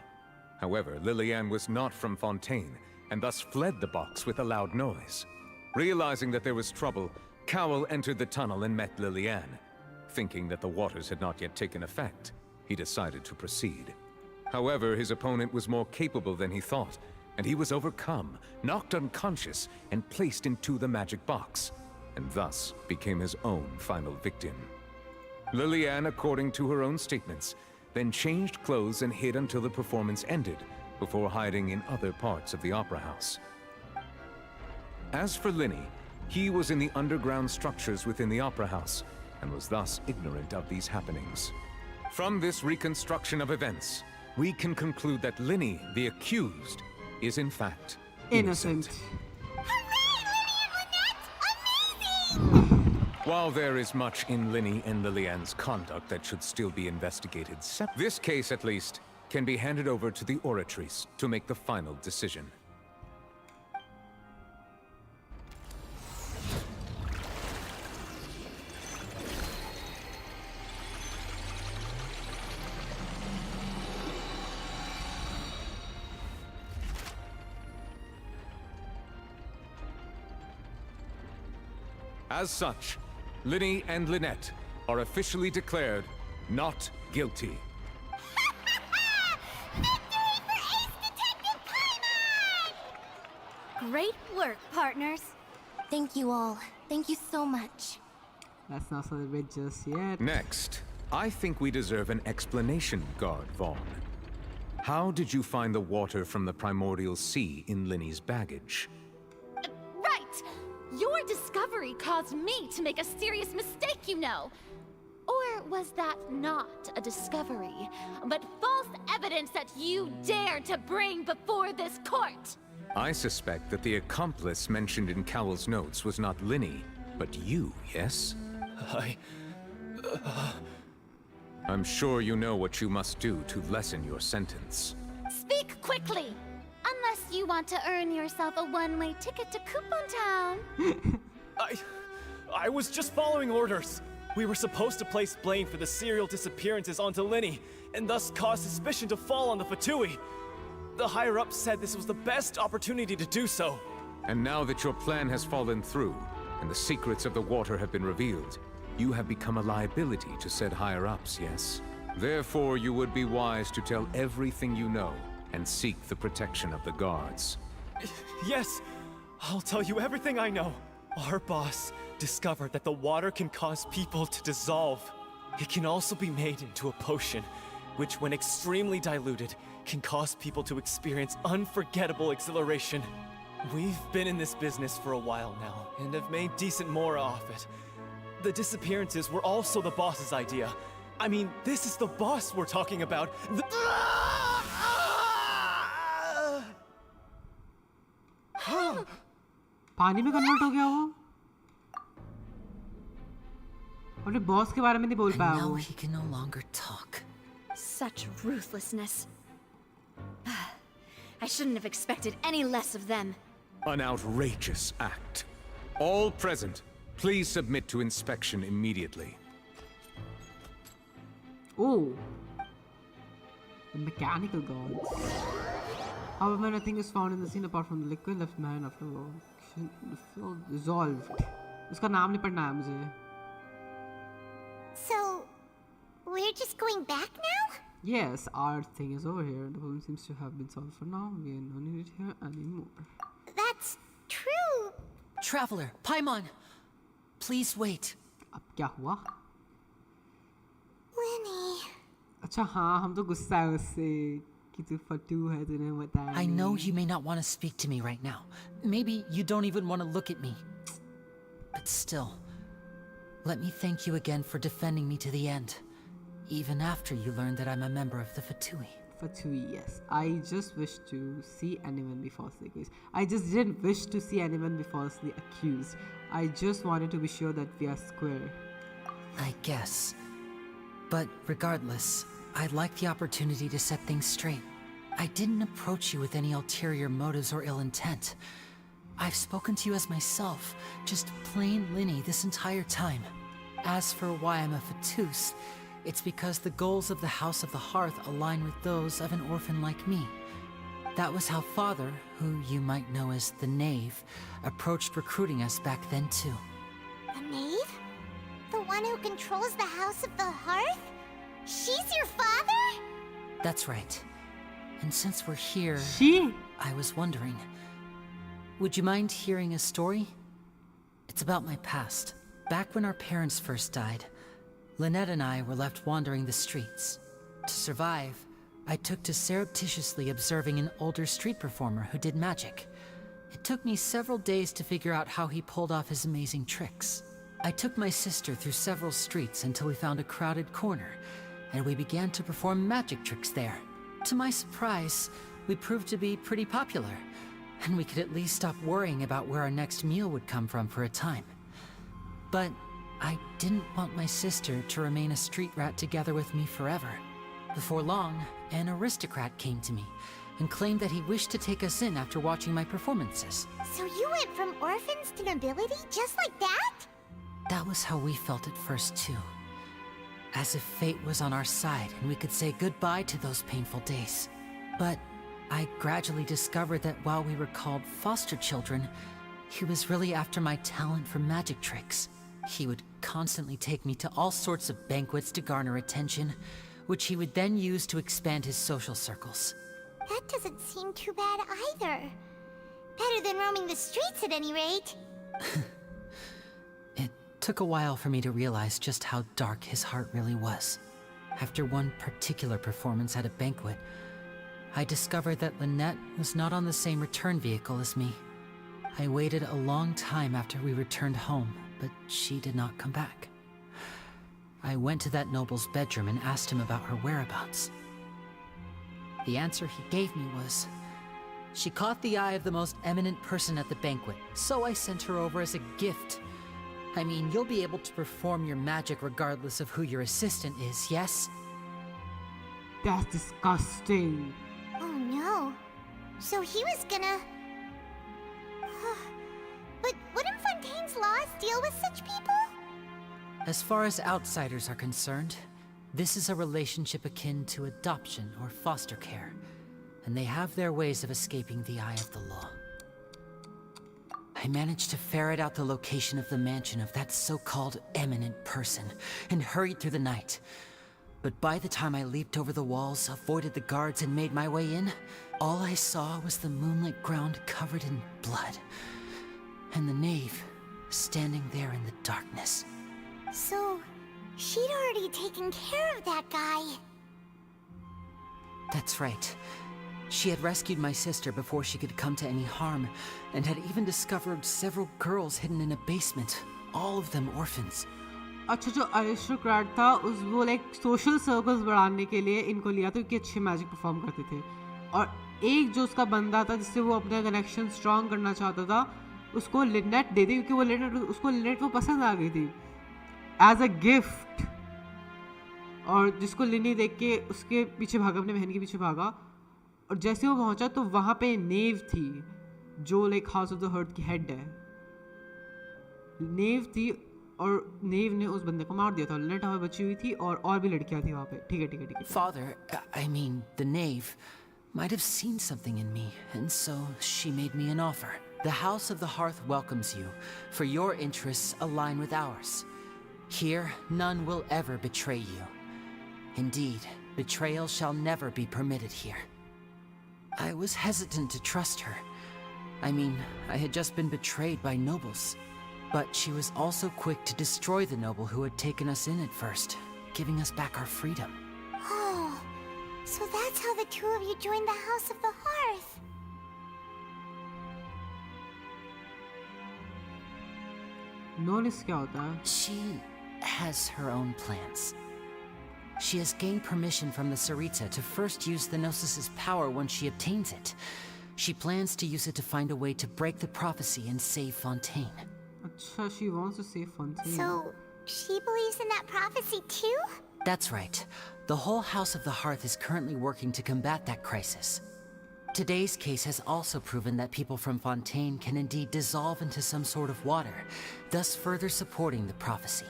However, Lillian was not from Fontaine, and thus fled the box with a loud noise. Realizing that there was trouble, Cowell entered the tunnel and met Lillian. Thinking that the waters had not yet taken effect, he decided to proceed. However, his opponent was more capable than he thought, and he was overcome, knocked unconscious, and placed into the magic box, and thus became his own final victim. Lillian, according to her own statements, then changed clothes and hid until the performance ended, before hiding in other parts of the opera house. As for Linny, he was in the underground structures within the opera house, and was thus ignorant of these happenings. From this reconstruction of events, we can conclude that Linny, the accused, is in fact innocent. While there is much in Linny and Lillian's conduct that should still be investigated, this case, at least, can be handed over to the Oratrice to make the final decision. As such, Linny and Lynette are officially declared not guilty. Great work, partners. Thank you all. Thank you so much. Let's not celebrate just yet. Next, I think we deserve an explanation, Guard Vaughn. How did you find the water from the Primordial Sea in Linny's baggage? Right! Your discovery caused me to make a serious mistake, you know. Or was that not a discovery, but false evidence that you dared to bring before this court? I suspect that the accomplice mentioned in Cowell's notes was not Linny, but you, yes? I'm sure you know what you must do to lessen your sentence. Speak quickly! Unless you want to earn yourself a one-way ticket to Coupon Town. I was just following orders. We were supposed to place blame for the serial disappearances onto Linny, and thus cause suspicion to fall on the Fatui. The higher-ups said this was the best opportunity to do so. And now that your plan has fallen through, and the secrets of the water have been revealed, you have become a liability to said higher-ups, yes? Therefore, you would be wise to tell everything you know, and seek the protection of the guards. Yes, I'll tell you everything I know. Our boss discovered that the water can cause people to dissolve. It can also be made into a potion, which when extremely diluted, can cause people to experience unforgettable exhilaration. We've been in this business for a while now, and have made decent more off it. The disappearances were also the boss's idea, I mean, this is the boss we're talking about. पानी में convert हो गया वो अपने boss के बारे में नहीं बोल पाया वो. Now he can no longer talk. Such ruthlessness. I shouldn't have expected any less of them. An outrageous act. All present, please submit to inspection immediately. Oh, the mechanical gods. However, nothing is found in the scene apart from the liquid left behind after dissolved. उसका नाम नहीं पढ़ना है मुझे. So, we're just going back now? Yes, our thing is over here. The problem seems to have been solved for now. We don't need it here anymore. That's true. Traveler, Paimon, please wait. अब क्या हुआ? Lenny. अच्छा हाँ हम तो गुस्सा है उससे कि तू फटू है तूने बताया. I know you may not want to speak to me right now. Maybe you don't even want to look at me. But still, let me thank you again for defending me to the end. Even after you learned that I'm a member of the Fatui. Fatui, yes. I just wish to see anyone be falsely accused. I just didn't wish to see anyone be falsely accused. I just wanted to be sure that we are square. I guess. But regardless, I'd like the opportunity to set things straight. I didn't approach you with any ulterior motives or ill intent. I've spoken to you as myself, just plain Linny this entire time. As for why I'm a Fatus, it's because the goals of the House of the Hearth align with those of an orphan like me. That was how Father, who you might know as the Knave, approached recruiting us back then too. The Knave? The one who controls the House of the Hearth? She's your father? That's right. And since we're here, I was wondering, would you mind hearing a story? It's about my past. Back when our parents first died, Lynette and I were left wandering the streets. To survive, I took to surreptitiously observing an older street performer who did magic. It took me several days to figure out how he pulled off his amazing tricks. I took my sister through several streets until we found a crowded corner, and we began to perform magic tricks there. To my surprise, we proved to be pretty popular, and we could at least stop worrying about where our next meal would come from for a time. But I didn't want my sister to remain a street rat together with me forever. Before long, an aristocrat came to me and claimed that he wished to take us in after watching my performances. So you went from orphans to nobility just like that? That was how we felt at first too. As if fate was on our side and we could say goodbye to those painful days. But I gradually discovered that while we were called foster children, he was really after my talent for magic tricks. He would constantly take me to all sorts of banquets to garner attention, which he would then use to expand his social circles. That doesn't seem too bad either. Better than roaming the streets at any rate. It took a while for me to realize just how dark his heart really was. After one particular performance at a banquet, I discovered that Lynette was not on the same return vehicle as me. I waited a long time after we returned home, but she did not come back. I went to that noble's bedroom and asked him about her whereabouts. The answer he gave me was, she caught the eye of the most eminent person at the banquet, so I sent her over as a gift. I mean, you'll be able to perform your magic regardless of who your assistant is, yes? That's disgusting. Oh no. So he was gonna... But wouldn't Fontaine's laws deal with such people? As far as outsiders are concerned, this is a relationship akin to adoption or foster care, and they have their ways of escaping the eye of the law. I managed to ferret out the location of the mansion of that so-called eminent person and hurried through the night. But by the time I leaped over the walls, avoided the guards, and made my way in, all I saw was the moonlit ground covered in blood, and the knave standing there in the darkness. So, she'd already taken care of that guy. That's right. She had rescued my sister before she could come to any harm, and had even discovered several girls hidden in a basement, all of them orphans. अच्छा, जो aristocrat था वो like social circles बढ़ाने के लिए इनको लिया था क्योंकि अच्छे मैजिक परफॉर्म करते थे, और एक जो उसका बंदा था जिससे वो अपना कनेक्शन स्ट्रॉन्ग करना चाहता था उसको लिनेट दे दी, क्योंकि वो लिनेट वो पसंद आ गई थी एज अ गिफ्ट, और जिसको लिनी देख के उसके पीछे भागा, अपने बहन के पीछे भागा, और जैसे वो पहुंचा तो वहाँ पे नेव थी जो like house of the hurt की हेड है। नेव थी और नेव ने उस बंदे को मार दिया था, लिनेट वहाँ बची हुई थी और भी लड़कियाँ थी वहाँ पे। ठीक है ठीक है ठीक है। Father, I mean, the knave, might have seen something in me, and so she made me an offer. The House of the Hearth welcomes you, for your interests align with ours. Here, none will ever betray you. Indeed, betrayal shall never be permitted here. I was hesitant to trust her. I mean, I had just been betrayed by nobles. But she was also quick to destroy the noble who had taken us in at first, giving us back our freedom. Oh, so that's how the two of you joined the House of the Hearth. Notice क्या होता है? She has her own plans. She has gained permission from the Sarita to first use the Gnosis's power once she obtains it. She plans to use it to find a way to break the prophecy and save Fontaine. Achha, she wants to save Fontaine. So, she believes in that prophecy too? That's right. The whole House of the Hearth is currently working to combat that crisis. Today's case has also proven that people from Fontaine can indeed dissolve into some sort of water, thus further supporting the prophecy.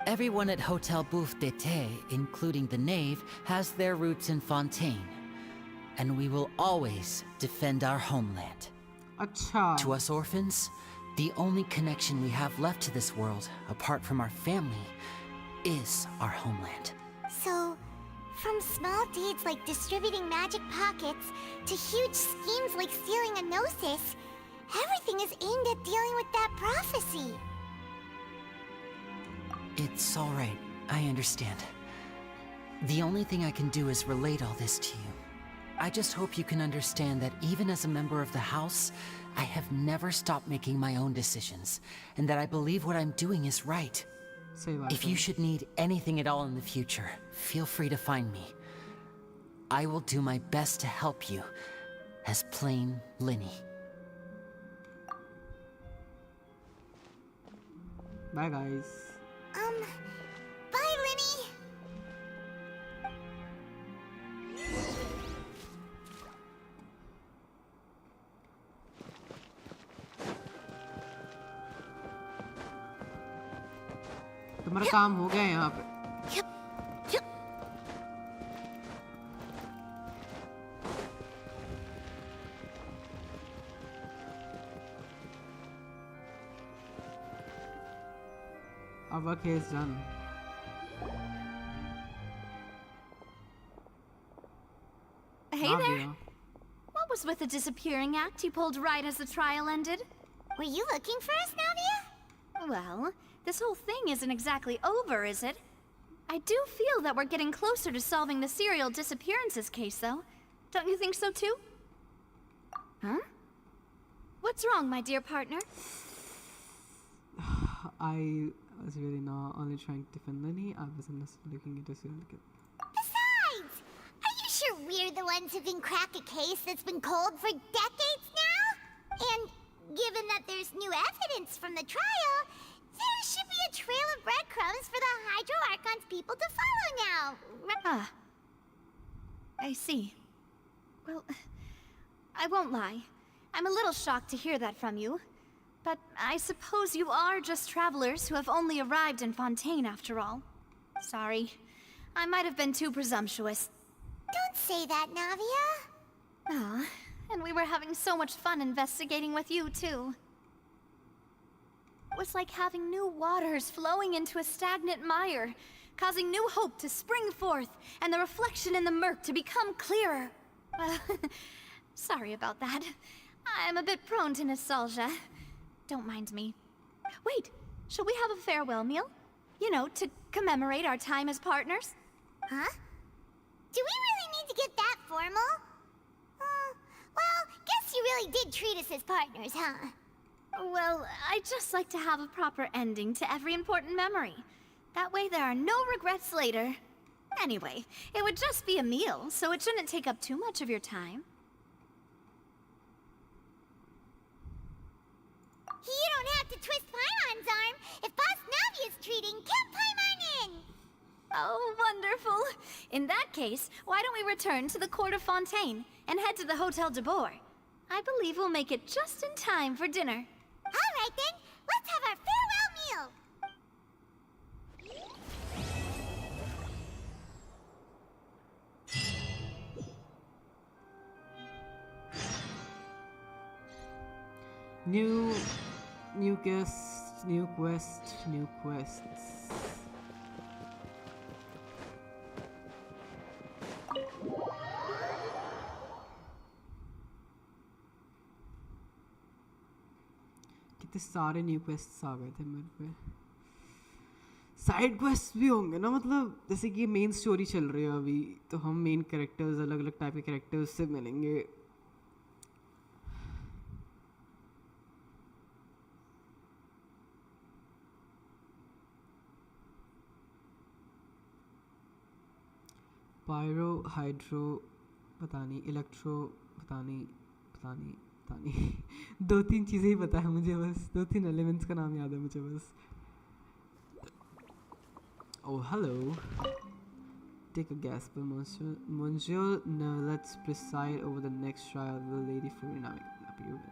Everyone at Hotel Bouffe d'été, including the knave, has their roots in Fontaine. And we will always defend our homeland. Achha. To us orphans, the only connection we have left to this world, apart from our family, is our homeland. So, from small deeds like distributing magic pockets to huge schemes like stealing a Gnosis, everything is aimed at dealing with that prophecy. It's all right. I understand. The only thing I can do is relate all this to you. I just hope you can understand that even as a member of the House, I have never stopped making my own decisions, and that I believe what I'm doing is right. If you should need anything at all in the future, feel free to find me. I will do my best to help you, as plain Linny. Bye guys. Bye Linny! तुम्हारा काम हो गया यहाँ पे। Our case done. Hey there. What was with the disappearing act you pulled right as the trial ended? Were you looking for us, Navia? Well, this whole thing isn't exactly over, is it? I do feel that we're getting closer to solving the serial disappearances case, though. Don't you think so, too? Huh? What's wrong, my dear partner? I was really not only trying to defend Lenny, I wasn't necessarily looking into serial killer. Besides, are you sure we're the ones who can crack a case that's been cold for decades now? And given that there's new evidence from the trial, there should be a trail of breadcrumbs for the Hydro Archon's people to follow now. Ah. I see. Well, I won't lie. I'm a little shocked to hear that from you. But I suppose you are just travelers who have only arrived in Fontaine after all. Sorry. I might have been too presumptuous. Don't say that, Navia. Ah, and we were having so much fun investigating with you, too. It was like having new waters flowing into a stagnant mire, causing new hope to spring forth, and the reflection in the murk to become clearer. Sorry about that. I'm a bit prone to nostalgia. Don't mind me. Wait, shall we have a farewell meal? You know, to commemorate our time as partners? Huh? Do we really need to get that formal? Well, guess you really did treat us as partners, huh? Well, I'd just like to have a proper ending to every important memory. That way there are no regrets later. Anyway, it would just be a meal, so it shouldn't take up too much of your time. You don't have to twist Paimon's arm if Boss Navi is treating Camp Paimon in! Oh, wonderful. In that case, why don't we return to the court of Fontaine and head to the Hotel de Boer? I believe we'll make it just in time for dinner. All right then, let's have our farewell meal! New guests, new quest, new quests. कितने सारे new क्वेस्ट्स आ गए थे मेरे पे. Side quest भी होंगे ना, मतलब जैसे कि मेन स्टोरी चल रही है अभी, तो हम मेन कैरेक्टर्स अलग अलग टाइप के कैरेक्टर्स से मिलेंगे. पायरो, हाइड्रो पता नहीं, इलेक्ट्रो पता नहीं 2-3 चीज़ें ही पता है मुझे, बस 2-3 एलिमेंट्स का नाम याद है मुझे बस. Oh hello, take a guess, but Monsieur, now let's preside over the next trial of the Lady Furinamic appearance.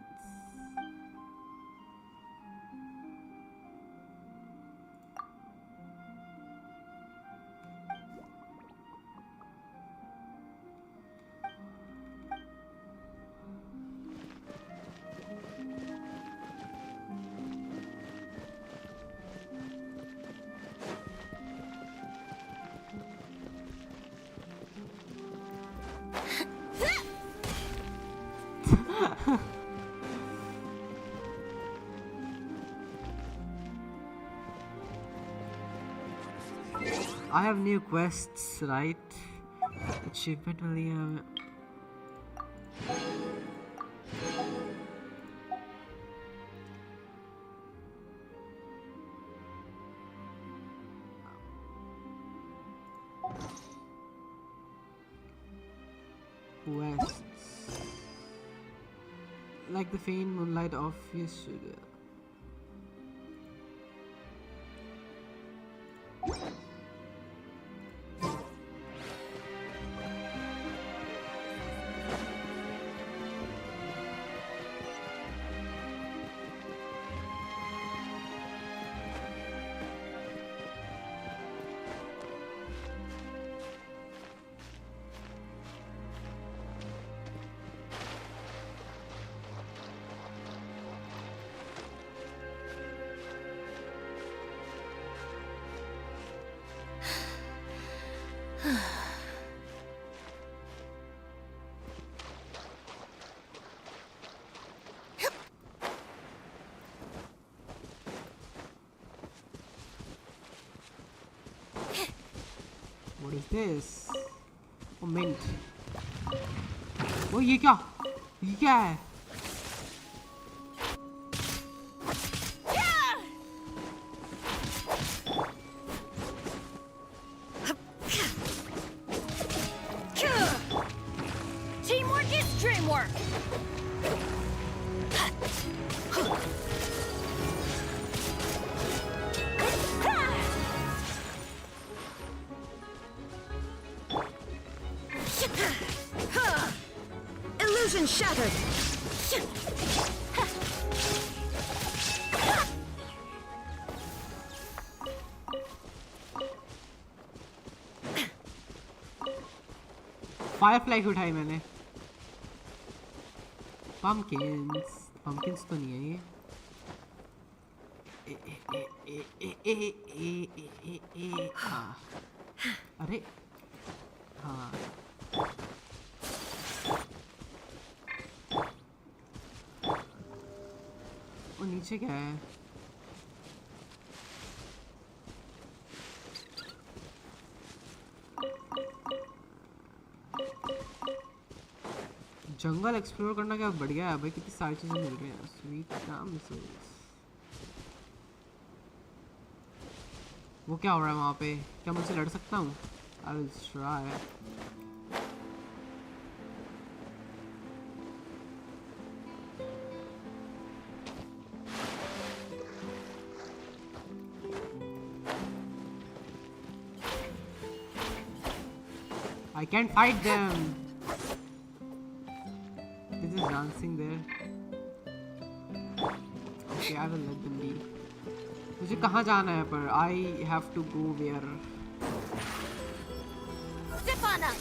I have new quests, right? Achievement William. Quests. Like the faint moonlight of yesterday. What is this? Oh, mint. Oh, ये क्या? ये क्या है? Teamwork is dreamwork. Illusion shattered. Firefly को उठाई मैंने. Pumpkins तो नहीं है ये. हाँ. अरे हाँ. वो नीचे क्या है? जंगल एक्सप्लोर करना क्या बढ़िया है भाई, कितनी सारी चीजें मिल रही हैं. स्वीट काम वो क्या हो रहा है वहाँ पे? क्या मुझसे लड़ सकता हूँ? I will try. I can't fight them. This is dancing there. Okay, I will let them be. मुझे कहाँ जाना है पर? I have to go where? Step on up.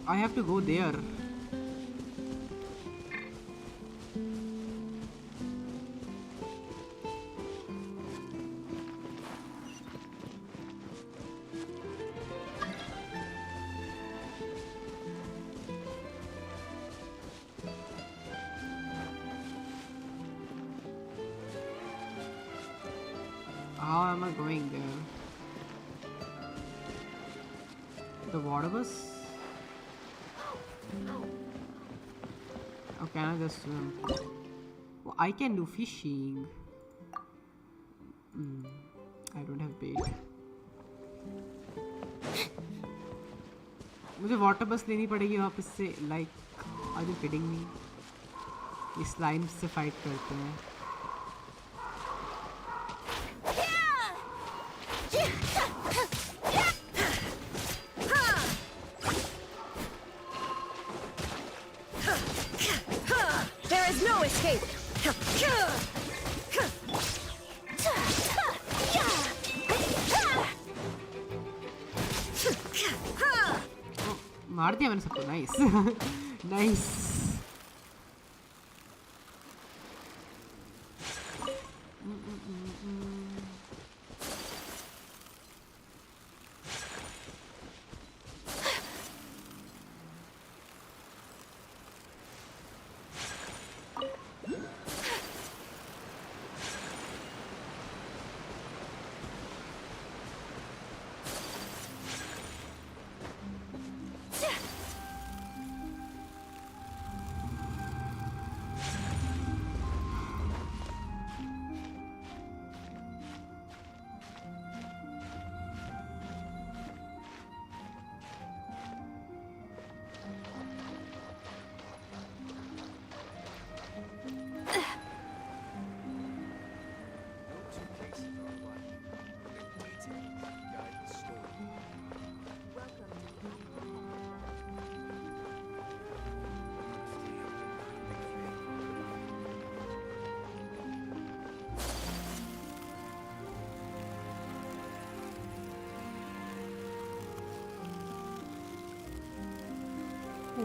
I have to go there. How am I going there? The water bus? Or can I just swim? Oh, I can do fishing. I don't have bait. मुझे water बस लेनी पड़ेगी वापस से. Like, are you kidding me? ये slime से fight करते हैं. There is no escape. मार दिया मैंने सबको. Nice. Nice.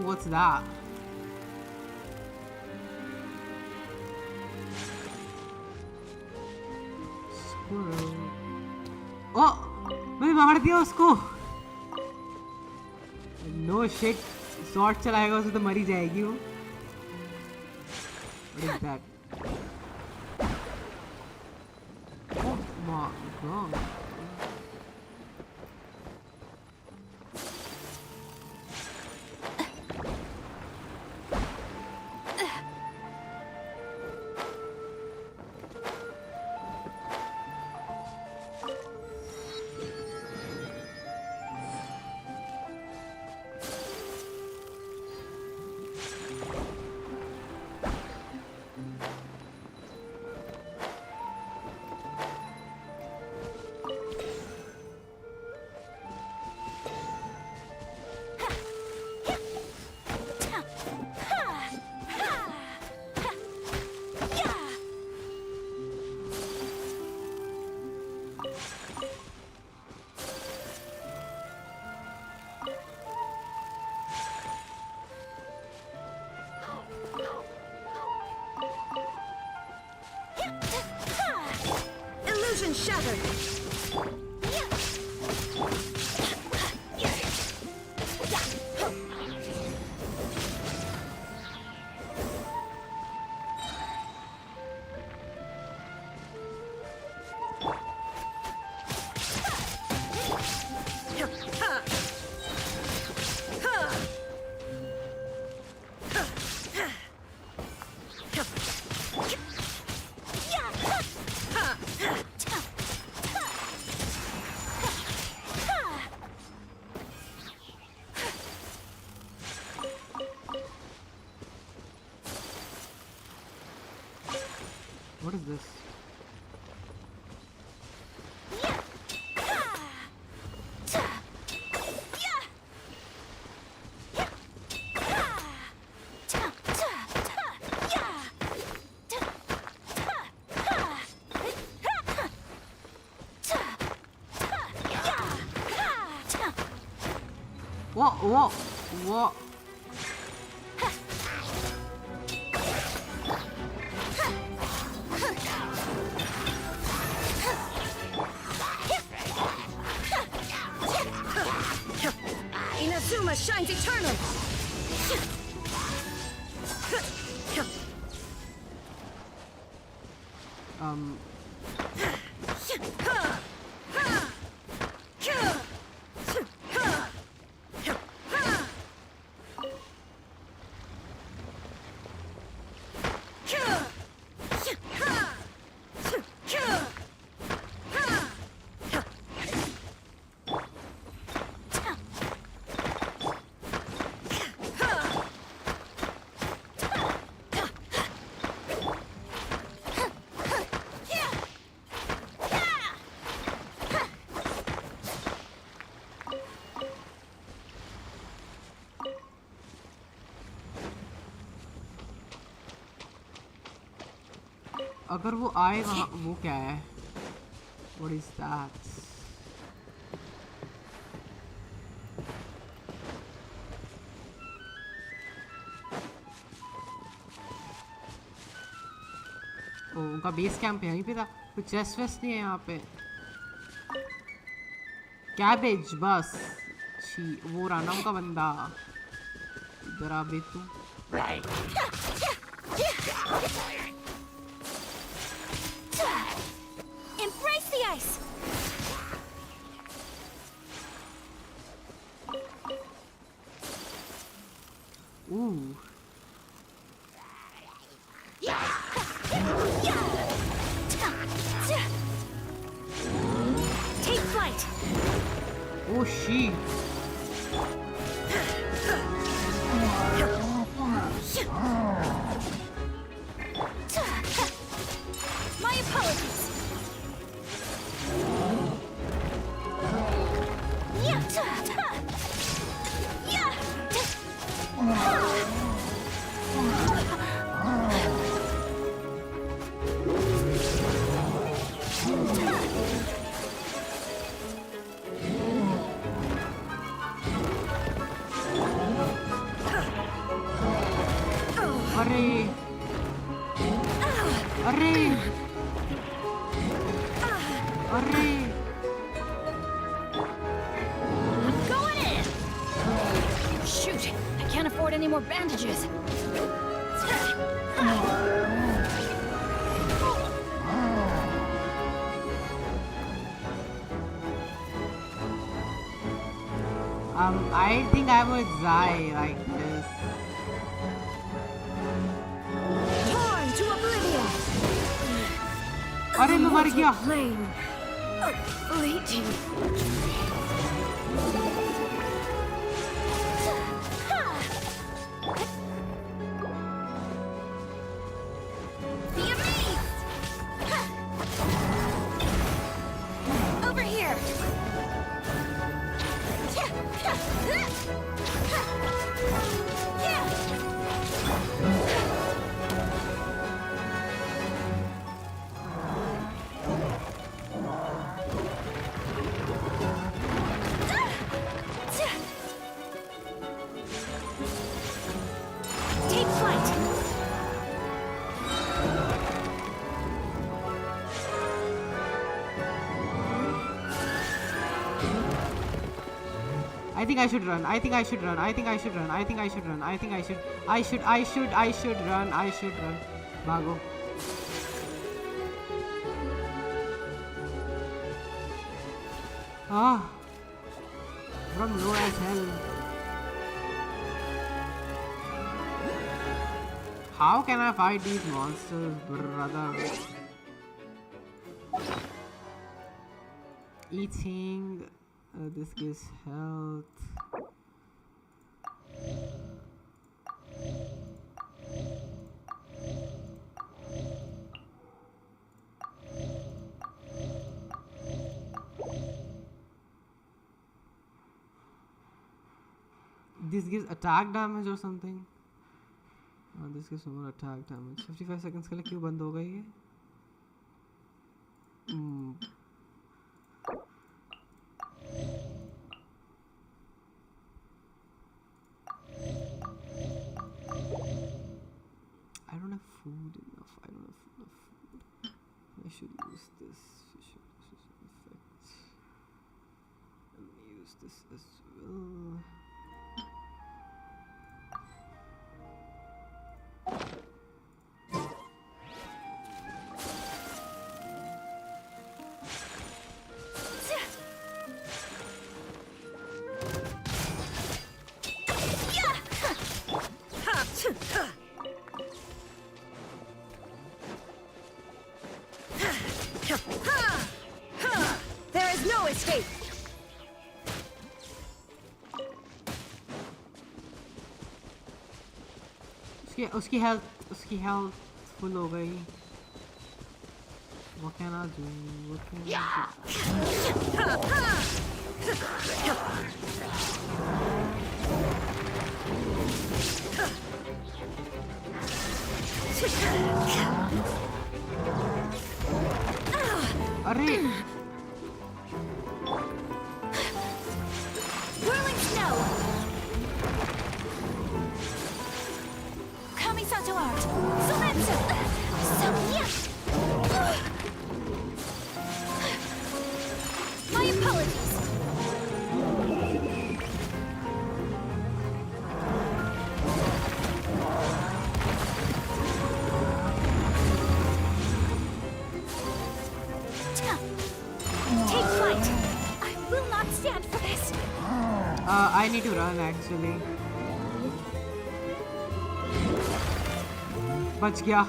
What's that? Squirrel. Oh! मैंने मार दिया उसको. No shit. Sword चलाएगा उसे तो मरी जाएगी वो. What is that? Oh my god. Illusion shattered. What is this? What? Inazuma shines eternal! अगर वो आए वहाँ वो क्या है? What is that? ओ उनका बेस कैंप यहीं पे था। कुछ चेस्ट वेस्ट नहीं है यहाँ पे। कैबेज बस छी वो रानम का बंदा इधर आ बे तू। Embrace the ice! Ooh. Take flight! Oh shit! My apologies! Bandages. I think I would die like this. Torn to oblivion. अरे मैं मर गया. Fleeting. I think I should run. I think I should run. I think I should run. I think I should run. I think I should. I should run. I should run. Bhago. Ah. From low as hell. How can I fight these monsters, brother? Eating. This gives health. This gives attack damage or something. This gives more attack damage. 55 seconds के लिए क्यों बंद हो गई है? I don't have food enough. I don't have enough food. I should use this. Let me use this as well. There is no escape. उसकी health full हो गई. What can I do? What can I अरे Whirling snow. Kamisato art. Sometsu. Sonya. My apologies. Take flight. I will not stand for this. I need to run actually. बच गया.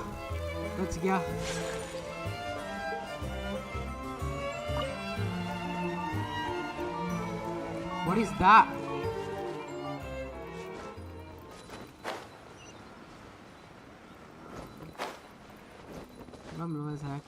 What is that? I'm low as heck.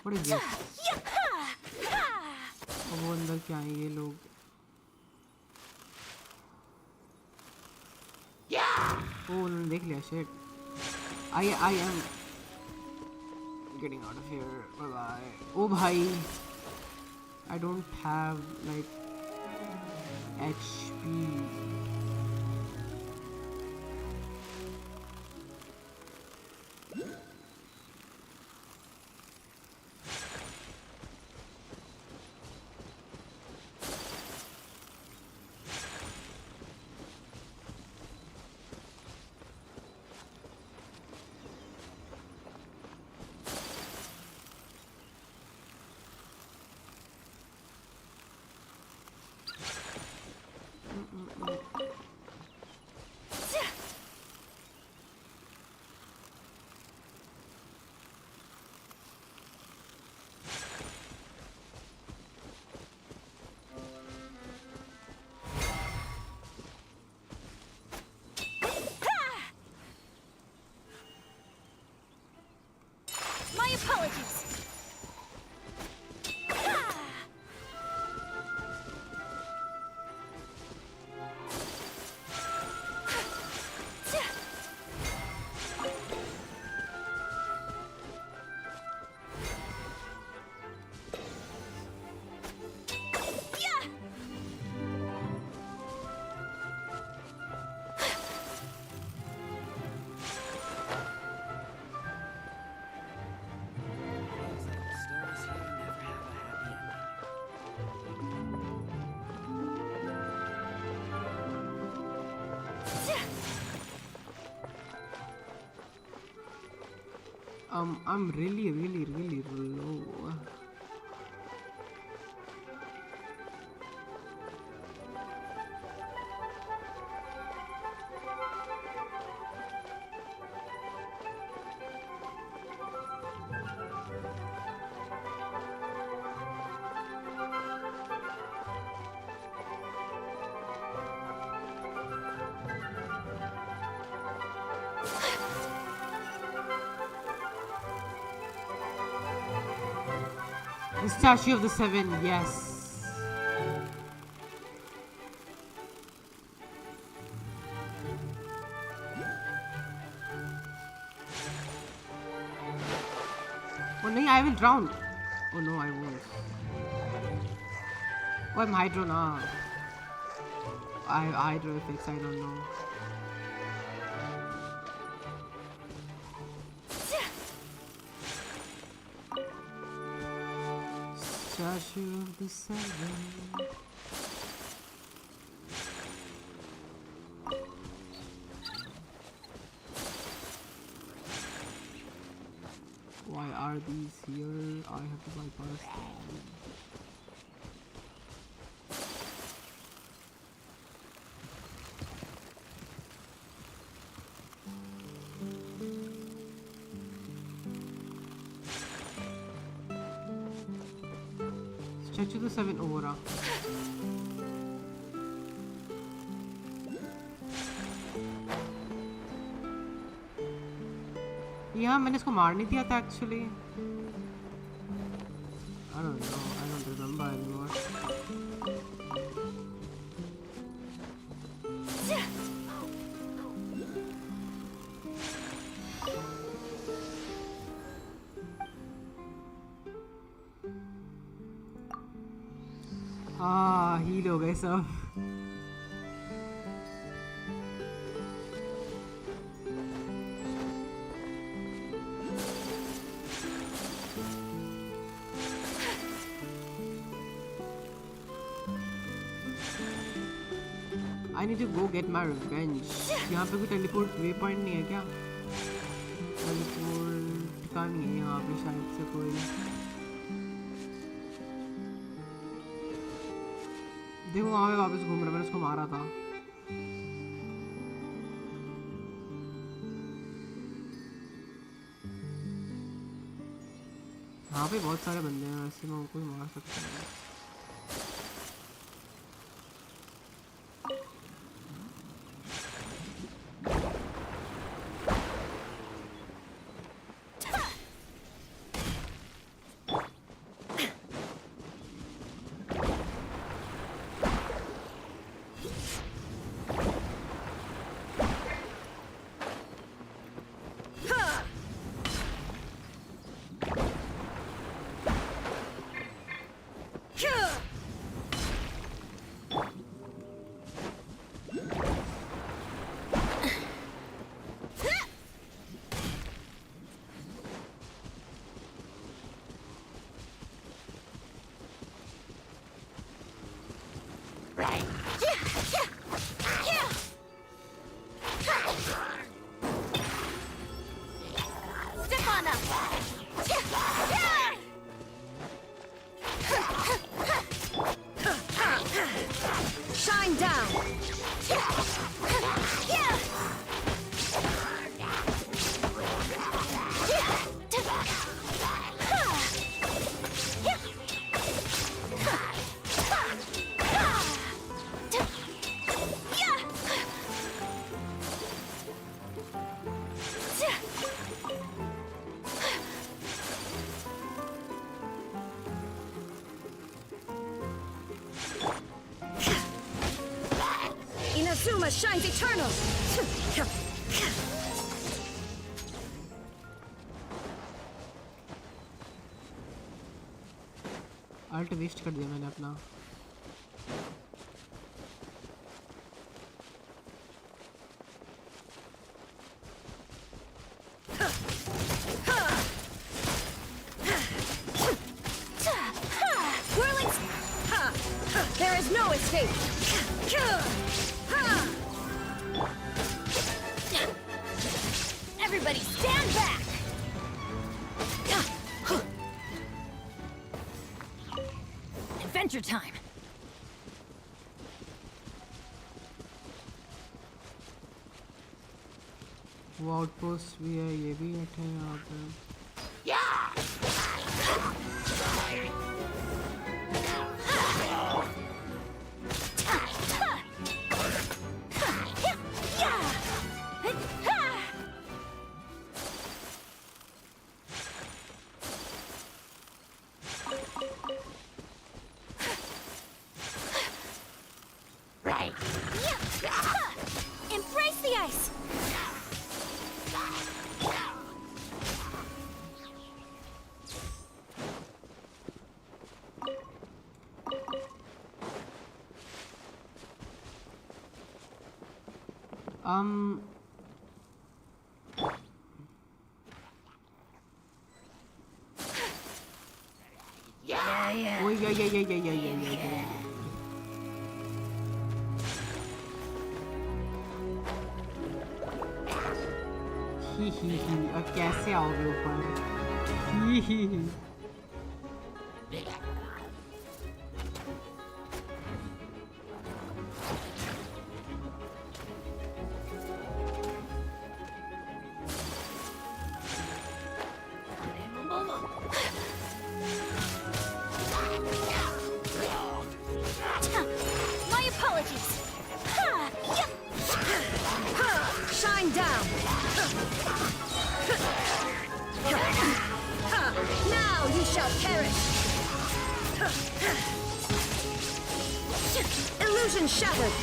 What is this? अब वो अंदर क्या हैं ये लोग? Oh, उन्होंने देख लिया. Shit. I am getting out of here. Bye bye. Oh भाई, I don't have like HP. My apologies. I'm really low. The Statue of the Seven, yes. Oh no, I will drown. Oh no, I won't. Oh, I'm hydro now. I hydro effects, I don't know. Statue of the Seven. Why are these here? I have to bypass them. Statue of the Seven over. यहाँ मैंने इसको मार नहीं दिया था actually. I don't know. I don't remember anymore. हाँ heal हो गए सब. I need to go get my revenge. यहाँ पे कोई teleport waypoint नहीं है क्या? Teleport ठिकाना नहीं है यहाँ पे शायद से कोई. देखो वहाँ पे वापस घूम रहा, मैंने उसको मारा था. यहाँ पे बहुत सारे बंदे हैं, वैसे मैं उनको मार सकता हूँ. Inazuma shines eternal! Alt waste कर दिया मैंने अपना. There is no escape! Everybody stand back! Adventure time! वो आउटपोस्ट भी है, ये भी बैठे हैं यहाँ पे. Yeah. Oh yeah. ही अब कैसे आओगे ऊपर? ही My apologies. Shine down. Now you shall perish. Illusion shattered.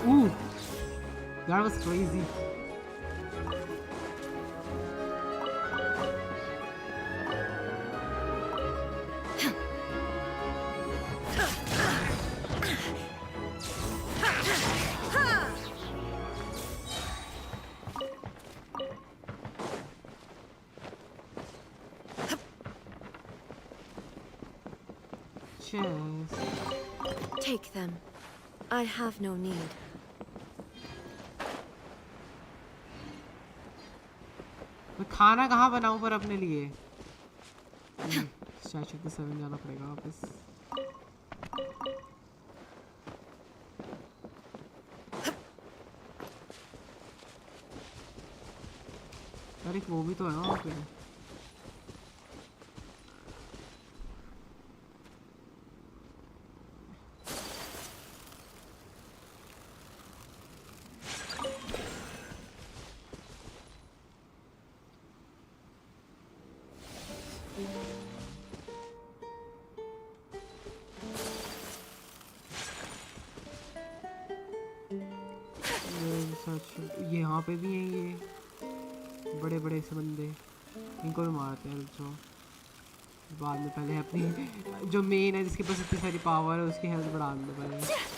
Ooh, that was crazy. Take them. I have no need. मैं खाना कहाँ बनाऊँ पर अपने लिए? स्टैचू के 7 जाना पड़ेगा वापस. अरे वो भी तो है ना वहाँ पे. यहाँ पे भी हैं ये बड़े बड़े से बंदे. इनको भी मारते हैं जो बाद में. पहले अपनी जो मेन है जिसके पास इतनी सारी पावर है उसकी हेल्थ बढ़ा दो पहले.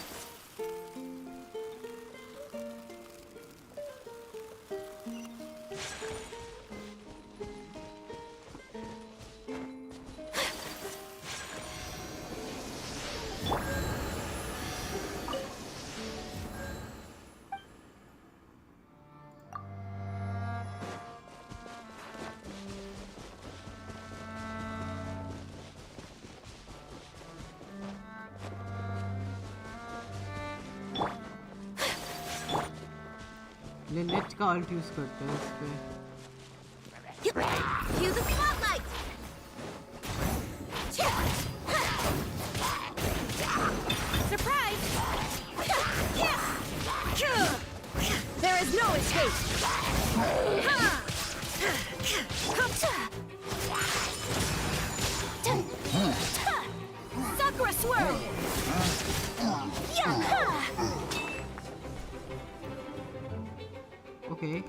नेट का अल्ट यूज करते हैं इस पे. Cue the spotlight. Surprise! There is no escape. Sakura swirl. Okay.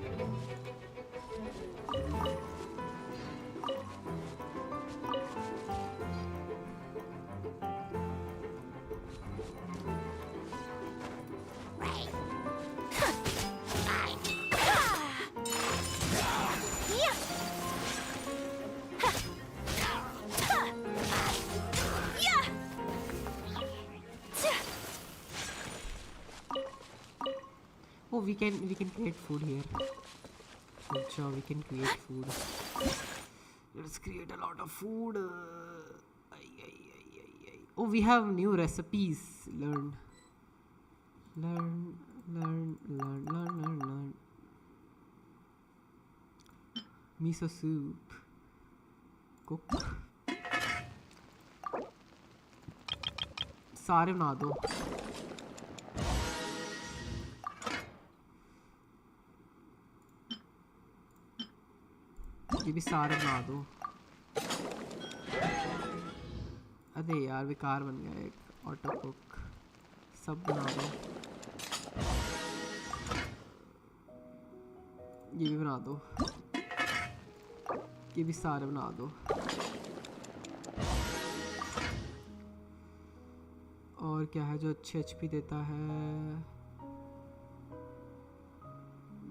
Oh, we can create food here. Good job, we can create food. Let's create a lot of food. Oh, we have new recipes. Learn. Miso soup. Cook. सारे बना दो. ये भी सारे बना दो. अरे यार बेकार बन गया एक ऑटो कुक. सब बना दो. ये भी बना दो. ये भी सारे बना दो. और क्या है जो अच्छे HP देता है?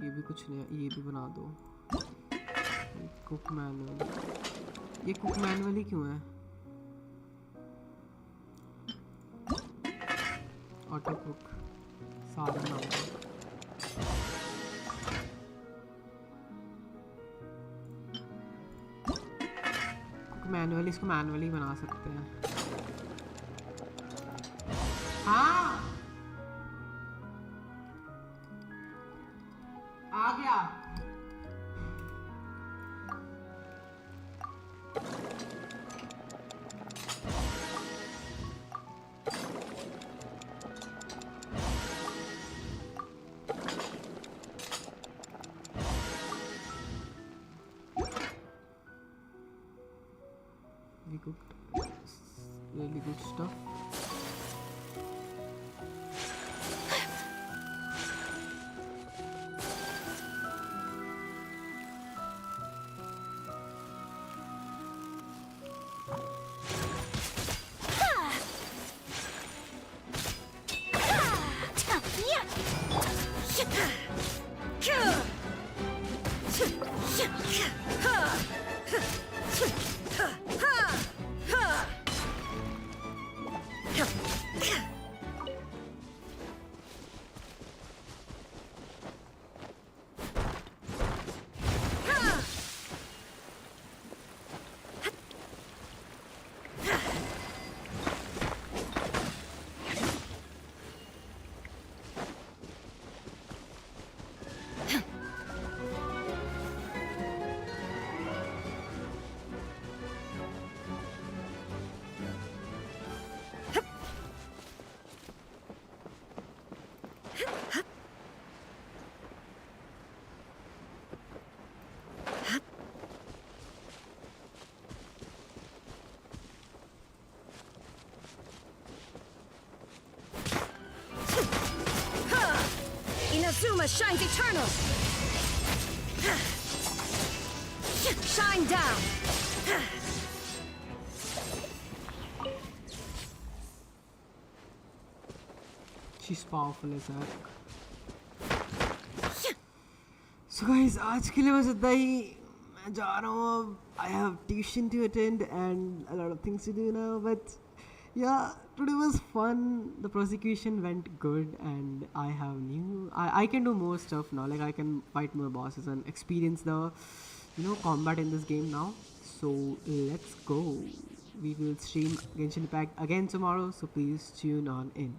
ये भी कुछ नहीं, ये भी बना दो। कुक मैनुअल, ये कुक मैनुअल ही क्यों है? ऑटो कुक सारा नाम कुक मैनुअल, इसको मैनुअली बना सकते हैं। हाँ आ गया। We cooked really good stuff. Inazuma shines eternal! Shine down! She's powerful as heck. So guys, आज के लिए बस इतना ही। मैं जा रहा हूँ अब। I have tuition to attend and a lot of things to do now, but yeah, today was fun. The prosecution went good and I have I can do more stuff now. Like I can fight more bosses and experience the combat in this game now. So let's go. We will stream Genshin Impact again tomorrow, so please tune on in.